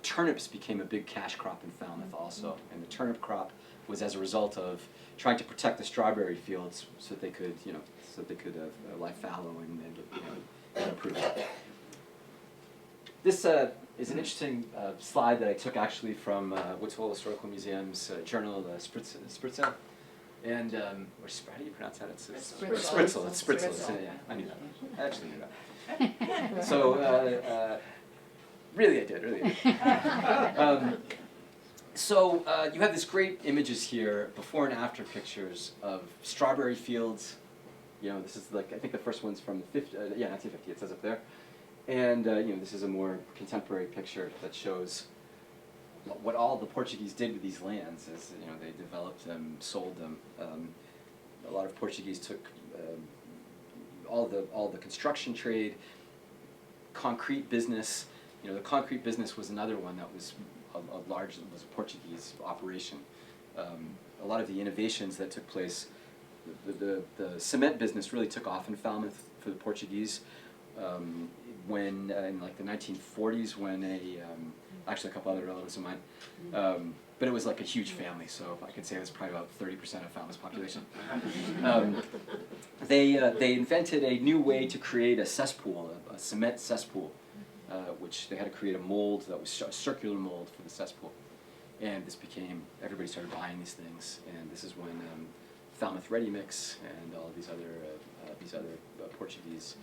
turnips became a big cash crop in Falmouth also. And the turnip crop was as a result of trying to protect the strawberry fields so that they could, you know, lie fallow and you know, improve. This is an interesting slide that I took actually from Woods Hole Historical Museum's journal, Spritzel. And, or how do you pronounce that? It's Spritzel. It's Spritzel. Yeah, I knew that. I actually knew that. So, really I did. So you have this great images here, before and after pictures of strawberry fields. You know, this is like, I think the first one's from the 1950, it says up there. And, you know, this is a more contemporary picture that shows what all the Portuguese did with these lands is, you know, they developed them, sold them. A lot of Portuguese took all the construction trade, concrete business. You know, the concrete business was another one that was was a Portuguese operation. A lot of the innovations that took place, the cement business really took off in Falmouth for the Portuguese when in like the 1940s when actually a couple other relatives of mine. But it was like a huge family, so I could say it was probably about 30% of Falmouth's population. They invented a new way to create a cesspool, a cement cesspool, which they had to create a mold that was a circular mold for the cesspool. And this became, everybody started buying these things, and this is when Falmouth Ready Mix and all these other Portuguese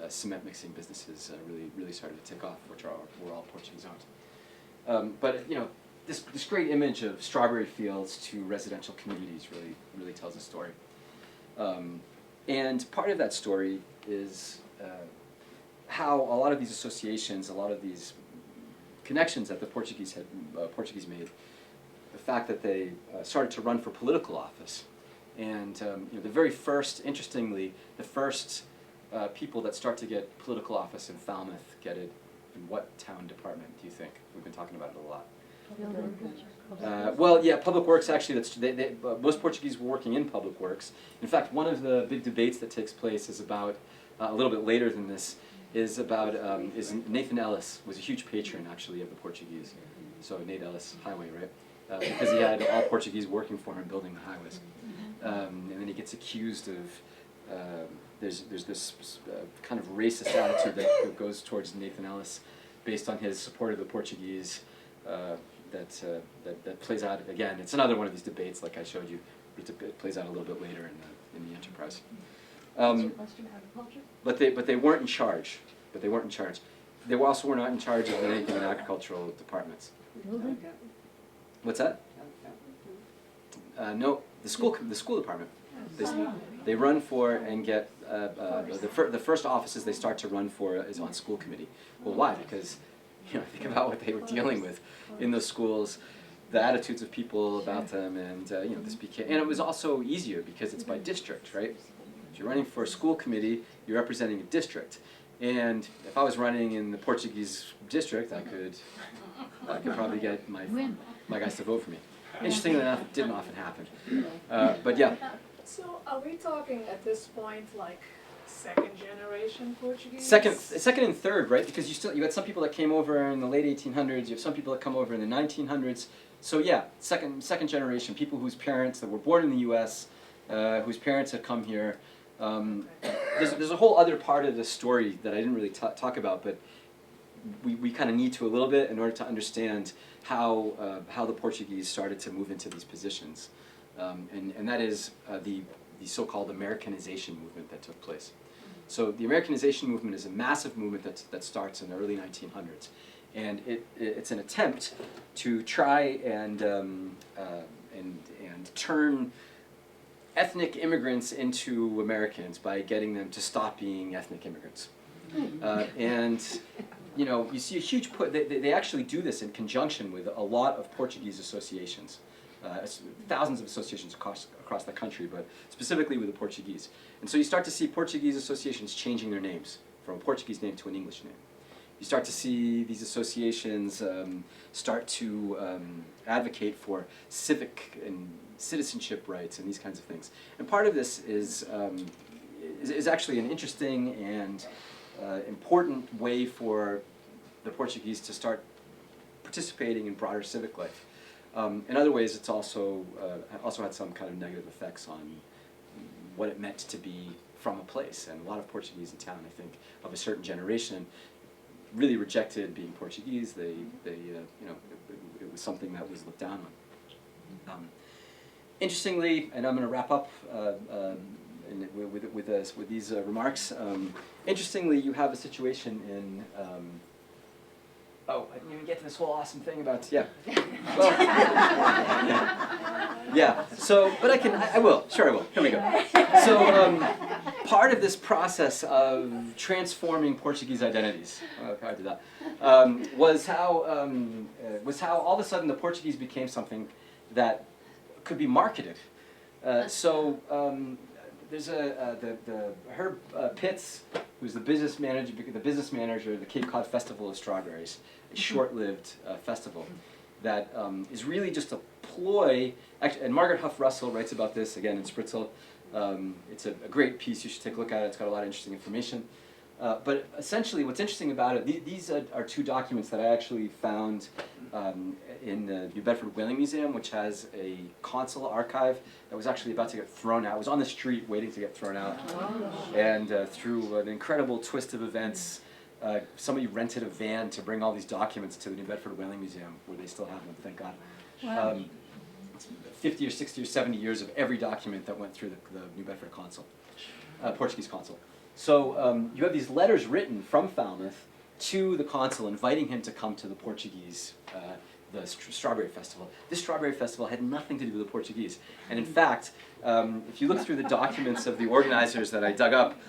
cement mixing businesses really started to take off, which were all Portuguese owned. But you know, this great image of strawberry fields to residential communities really tells a story. And part of that story is how a lot of these associations, a lot of these connections that the Portuguese made, the fact that they started to run for political office. And you know, the very first, interestingly, the first people that start to get political office in Falmouth get it in what town department, do you think? We've been talking about it a lot. Well, yeah, public works actually. Most Portuguese were working in public works. In fact, one of the big debates that takes place is about a little bit later than this. Is Nathan Ellis was a huge patron actually of the Portuguese. So Nate Ellis Highway, right? Because he had all Portuguese working for him building the highways, and then he gets accused of. There's this kind of racist attitude that goes towards Nathan Ellis, based on his support of the Portuguese. That plays out again. It's another one of these debates, like I showed you. It plays out a little bit later in the enterprise. But they weren't in charge. They also were not in charge of anything in agricultural departments. What's that? No, the school department. They run for and get the first offices they start to run for is on school committee. Well, why? Because you know, think about what they were dealing with in those schools, the attitudes of people about them, and you know, this became, and it was also easier because it's by district, right? If you're running for a school committee, you're representing a district, and if I was running in the Portuguese district, I could probably get my guys to vote for me. Interestingly enough, it didn't often happen, but yeah. So are we talking at this point like second generation Portuguese? Second and third, right? Because you had some people that came over in the late 1800s. You have some people that come over in the 1900s. So yeah, second generation people whose parents that were born in the U.S., whose parents had come here. There's a whole other part of the story that I didn't really talk about, but we kind of need to a little bit in order to understand how the Portuguese started to move into these positions, and that is the so-called Americanization movement that took place. So the Americanization movement is a massive movement that starts in the early 1900s, and it's an attempt to try and turn ethnic immigrants into Americans by getting them to stop being ethnic immigrants. And you know, you see a huge they actually do this in conjunction with a lot of Portuguese associations. Thousands of associations across the country, but specifically with the Portuguese. And so you start to see Portuguese associations changing their names from a Portuguese name to an English name. You start to see these associations start to advocate for civic and citizenship rights and these kinds of things. And part of this is actually an interesting and important way for the Portuguese to start participating in broader civic life. In other ways, it's also had some kind of negative effects on what it meant to be from a place. And a lot of Portuguese in town, I think, of a certain generation, really rejected being Portuguese. They you know, it was something that was looked down on. Interestingly, and I'm going to wrap up with these remarks. Interestingly, you have a situation in. Oh, I didn't even get to this whole awesome thing about, yeah. Well, yeah, so, but I will, sure I will, here we go. So, part of this process of transforming Portuguese identities, how I did that, was how all of a sudden the Portuguese became something that could be marketed. So, there's Herb Pitts, who's the business manager of the Cape Cod Festival of Strawberries, a short-lived festival that is really just a ploy. Actually, and Margaret Huff Russell writes about this again in Spritzel. It's a great piece. You should take a look at it. It's got a lot of interesting information. But essentially, what's interesting about it, these are two documents that I actually found in the New Bedford Whaling Museum, which has a consular archive that was actually about to get thrown out. It was on the street waiting to get thrown out. And through an incredible twist of events, somebody rented a van to bring all these documents to the New Bedford Whaling Museum, where they still have them, thank God. Wow. 50 or 60 or 70 years of every document that went through the New Bedford consul, Portuguese consul. So you have these letters written from Falmouth to the consul inviting him to come to the Portuguese, the Strawberry Festival. This Strawberry Festival had nothing to do with the Portuguese. And in fact, if you look through the documents of the organizers that I dug up,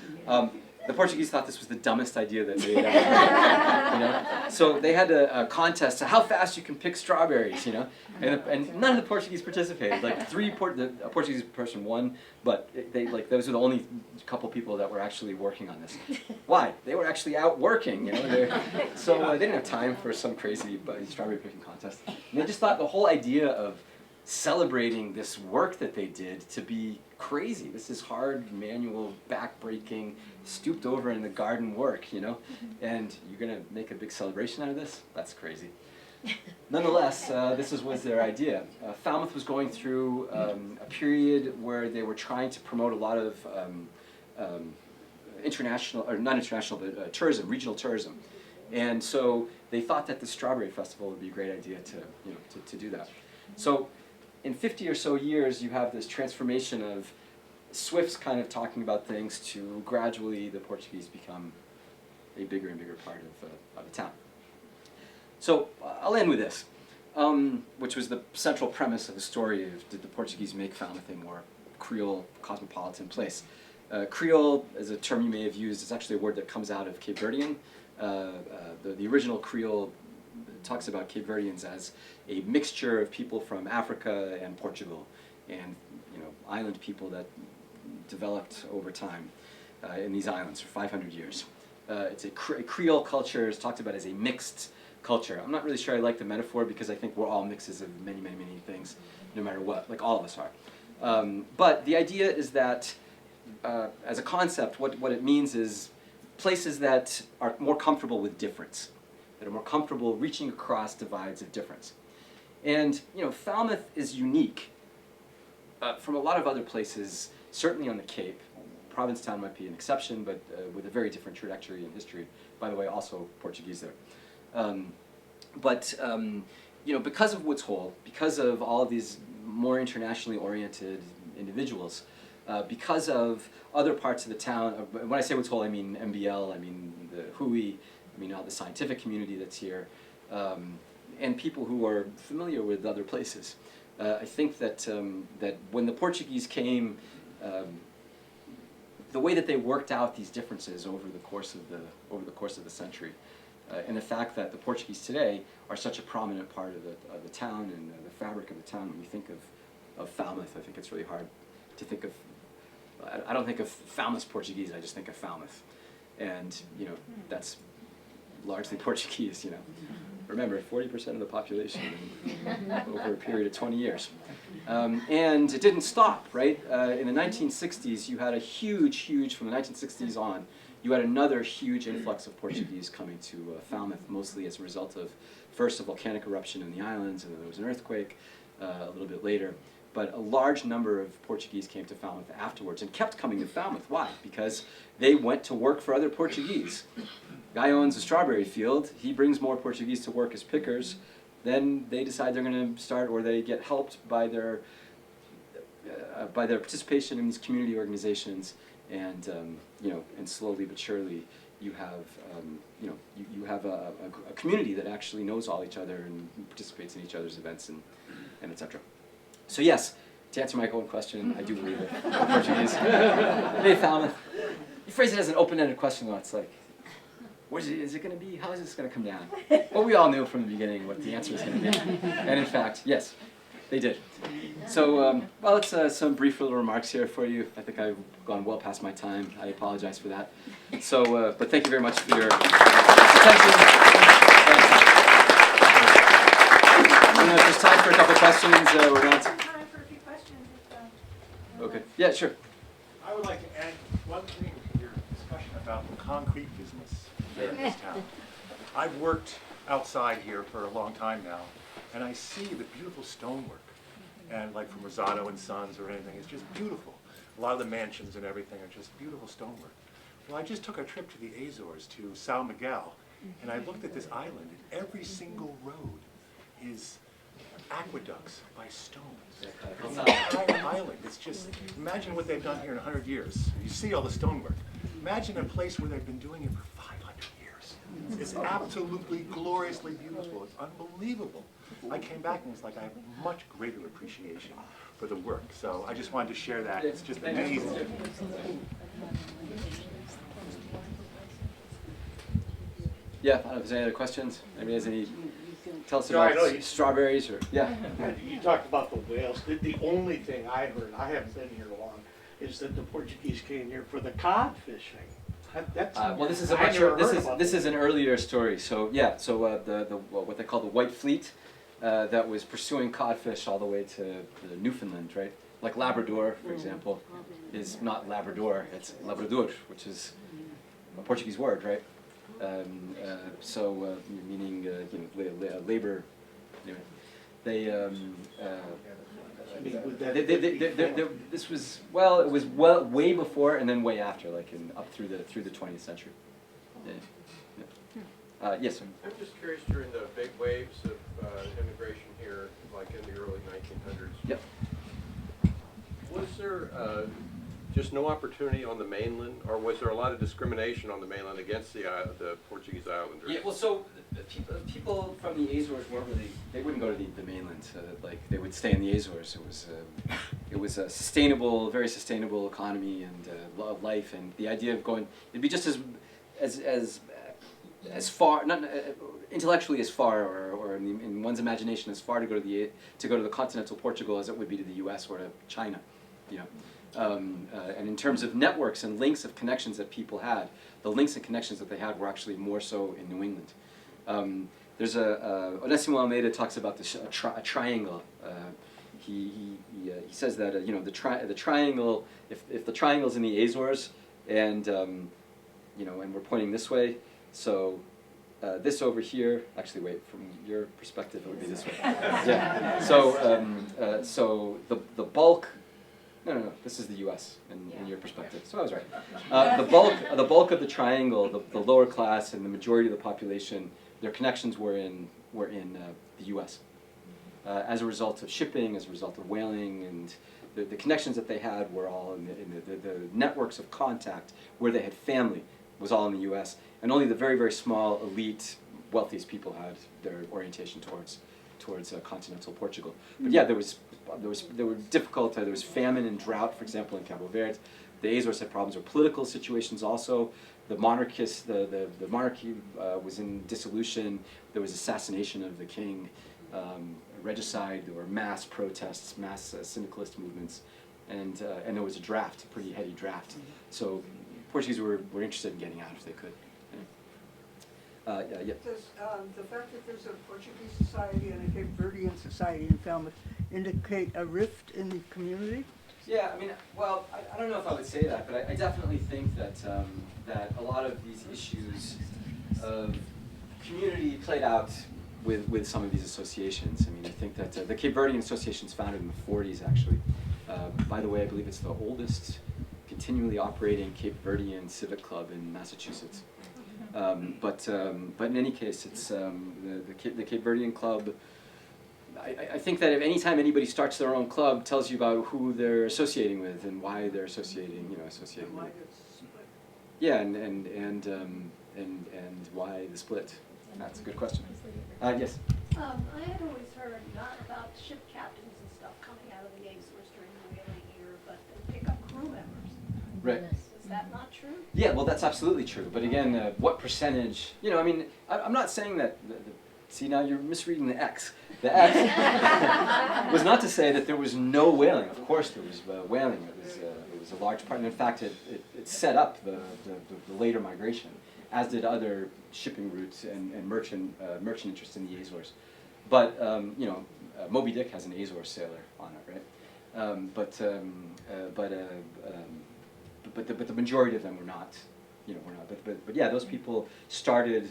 the Portuguese thought this was the dumbest idea that they had ever heard. You know? So they had a contest to how fast you can pick strawberries, you know? And none of the Portuguese participated. Like a Portuguese person won, but those were the only couple people that were actually working on this. Why? They were actually out working, you know? So they didn't have time for some crazy strawberry picking contest. And they just thought the whole idea of celebrating this work that they did to be crazy. This is hard, manual, back-breaking, stooped over in the garden work, you know? And you're gonna make a big celebration out of this? That's crazy. Nonetheless, this was their idea. Falmouth was going through a period where they were trying to promote a lot of international, or not international, but tourism, regional tourism. And so they thought that the Strawberry Festival would be a great idea to do that. So in 50 or so years, you have this transformation of Swift's kind of talking about things to gradually the Portuguese become a bigger and bigger part of the town. So I'll end with this, which was the central premise of the story of did the Portuguese make Falmouth a more Creole, cosmopolitan place. Creole is a term you may have used. It's actually a word that comes out of Cape Verdean. The original Creole talks about Cape Verdeans as a mixture of people from Africa and Portugal, and island people that developed over time in these islands for 500 years. It's a Creole culture is talked about as a mixed culture. I'm not really sure I like the metaphor because I think we're all mixes of many, many, many things, no matter what, like all of us are. But the idea is that, as a concept, what it means is places that are more comfortable with difference, that are more comfortable reaching across divides of difference. And Falmouth is unique from a lot of other places, certainly on the Cape. Provincetown might be an exception, but with a very different trajectory and history. By the way, also Portuguese there. Because of Woods Hole, because of all of these more internationally oriented individuals, because of other parts of the town, when I say Woods Hole, I mean MBL, I mean the Hui, I mean all the scientific community that's here, and people who are familiar with other places. I think that that when the Portuguese came, the way that they worked out these differences over the course of the century, and the fact that the Portuguese today are such a prominent part of the town and the fabric of the town. When you think of Falmouth, I think it's really hard to think of. I don't think of Falmouth Portuguese. I just think of Falmouth, and that's largely Portuguese. Remember, 40% of the population over a period of 20 years. And it didn't stop, right? In the 1960s, you had a huge, from the 1960s on, you had another huge influx of Portuguese coming to Falmouth, mostly as a result of, first, a volcanic eruption in the islands, and then there was an earthquake a little bit later. But a large number of Portuguese came to Falmouth afterwards and kept coming to Falmouth. Why? Because they went to work for other Portuguese. Guy owns a strawberry field. He brings more Portuguese to work as pickers. Then they decide they're going to start, or they get helped by their participation in these community organizations, and and slowly but surely you have you have a community that actually knows all each other and participates in each other's events and etc. So yes, to answer my own question, I do believe that the Portuguese made Falmouth. You phrase it as an open-ended question, though. It's like, is it going to be? How is this going to come down? Well, we all knew from the beginning what the answer is going to be, and in fact, yes, they did. So, well, it's some brief little remarks here for you. I think I've gone well past my time. I apologize for that. So, but thank you very much for your attention. If there's time for a couple questions, we're going to. Time for a few questions. Okay. Yeah, sure. I would like to add one thing to your discussion about the concrete business here in this town. I've worked outside here for a long time now, and I see the beautiful stonework. And like from Rosado and Sons or anything, it's just beautiful. A lot of the mansions and everything are just beautiful stonework. Well, I just took a trip to the Azores, to San Miguel, and I looked at this island, and every single road is aqueducts by stones. It's an entire island. It's just, imagine what they've done here in 100 years. You see all the stonework. Imagine a place where they've been doing it for 500 years. It's absolutely gloriously beautiful. It's unbelievable. I came back and it's like I have much greater appreciation for the work. So I just wanted to share that. It's just amazing. Yeah, I don't know if there's any other questions. Anybody has any? Tell us No, I about know you- strawberries or yeah. You talked about the whales. The only thing I heard, I haven't been here long, is that the Portuguese came here for the cod fishing. That's, Well, this is a I much never this heard is about this that. is an earlier story. So yeah, so what they call the White Fleet that was pursuing codfish all the way to Newfoundland, right? Like Labrador, for example, is not Labrador; it's Labrador, which is a Portuguese word, right? Meaning labor. Anyway, this was it was way before and then way after, like up through the 20th century. Yeah. Yes, sir. I'm just curious, during the big waves of immigration here, like in the early 1900s, Yep. was there just no opportunity on the mainland, or was there a lot of discrimination on the mainland against the Portuguese islanders? Yeah, well, so people from the Azores they wouldn't go to the mainland. Like they would stay in the Azores. It was a very sustainable economy and life, and the idea of going, it'd be just as far, not intellectually as far, or in one's imagination as far to go to the continental Portugal as it would be to the U.S. or to China, you know. And in terms of networks and links of connections that people had, the links and connections that they had were actually more so in New England. There's Onesimo Almeida talks about this a triangle. He says that the triangle, if the triangle's in the Azores and and we're pointing this way, so this over here, actually wait, from your perspective it would be this way. Yeah. So the bulk. No. This is the U.S. in your perspective. So I was right. The bulk of the triangle, the lower class, and the majority of the population, their connections were in the U.S. As a result of shipping, as a result of whaling, and the connections that they had were all in the networks of contact where they had family was all in the U.S. And only the very, very small, elite, wealthiest people had their orientation towards continental Portugal. But yeah, there were difficult. There was famine and drought, for example, in Cabo Verde. The Azores had problems with political situations also. The monarchy was in dissolution. There was assassination of the king, regicide. There were mass protests, mass syndicalist movements, and there was a draft, a pretty heady draft. So Portuguese were interested in getting out if they could. Yeah. Does the fact that there's a Portuguese society and a Cape Verdean society in Falmouth indicate a rift in the community? Yeah, I mean, well, I don't know if I would say that, but I definitely think that that a lot of these issues of community played out with some of these associations. I mean, I think that the Cape Verdean Association is founded in the 40s, actually. By the way, I believe it's the oldest continually operating Cape Verdean civic club in Massachusetts. But in any case, it's the Cape Verdean Club. I think that if anytime anybody starts their own club, tells you about who they're associating with and why they're associating with. Yeah, and why the split? That's a good question. Yes. I had always heard not about ship captains and stuff coming out of the Azores during the whaling year, but they pick up crew members. Right. Is that not true? Yeah, well, that's absolutely true. But again, what percentage? I mean, I'm not saying that. See, now you're misreading the X. The X was not to say that there was no whaling. Of course, there was whaling. It was a large part, and in fact, it set up the later migration, as did other shipping routes and merchant interest in the Azores. But Moby Dick has an Azores sailor on it, right? But the majority of them were not you know, we're not. But yeah, those people started.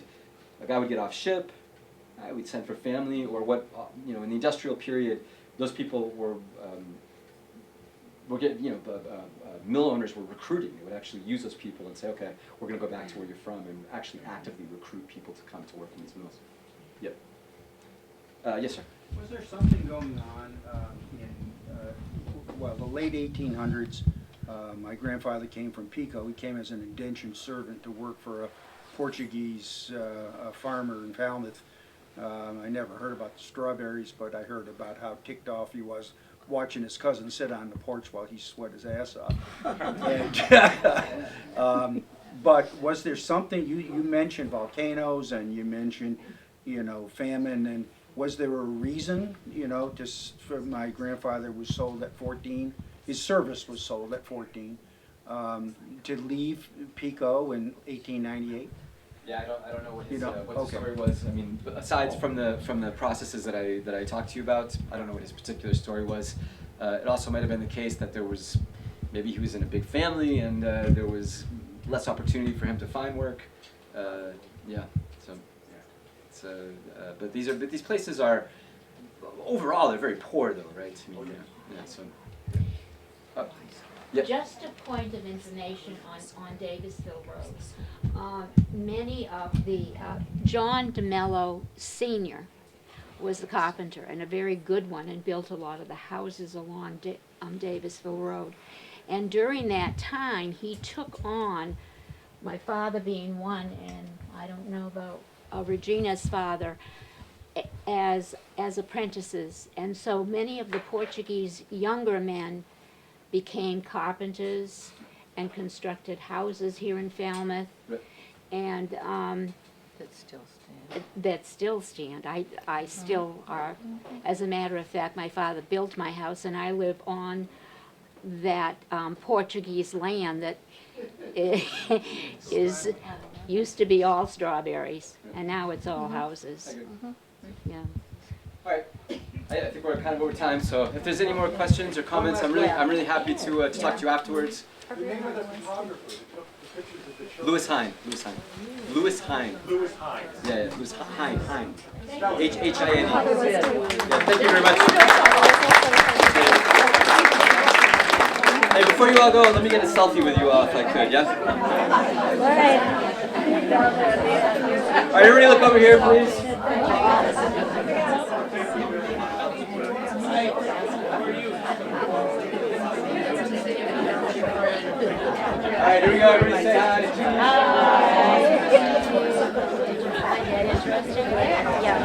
A guy would get off ship. We'd send for family, or what, you know, in the industrial period, those people were getting, you know, mill owners were recruiting. They would actually use those people and say, okay, we're going to go back to where you're from, and actually actively recruit people to come to work in these mills. Yep. Yes, sir. Was there something going on in, well, the late 1800s? My grandfather came from Pico. He came as an indentured servant to work for a Portuguese farmer in Falmouth. I never heard about the strawberries, but I heard about how ticked off he was watching his cousin sit on the porch while he sweat his ass off. And, but was there something, you mentioned volcanoes and you mentioned, you know, famine, and was there a reason, you know, for my grandfather was sold at 14, his service was sold at 14, to leave Pico in 1898? Yeah, I don't know what his, You know, what okay. the story was. I mean, aside from the processes that I talked to you about, I don't know what his particular story was. It also might have been the case that there was, maybe he was in a big family and there was less opportunity for him to find work. Yeah, so it's but these places are overall they're very poor though, right? I mean, yeah, so. Yeah. Just a point of information on Davisville Road. Many of the, John DeMello Sr. was the carpenter, and a very good one, and built a lot of the houses along Davisville Road. And during that time, he took on, my father being one, and I don't know about Regina's father, as apprentices. And so many of the Portuguese younger men became carpenters and constructed houses here in Falmouth. Right. And that still stand. I still are. As a matter of fact, my father built my house, and I live on that Portuguese land that used to be all strawberries, and now it's all houses. Yeah. All right. I think we're kind of over time, so if there's any more questions or comments, I'm really happy to talk to you afterwards. The name of the photographer that took the pictures of the children. Louis Hine. Louis Hine. Louis Hine. Yeah, Louis Hine. H-I-N-E. Yeah, thank you very much. Hey, before you all go, let me get a selfie with you all if I could, yeah? All right, everybody look over here, please. All right, here we go. Everybody say hi. Hi.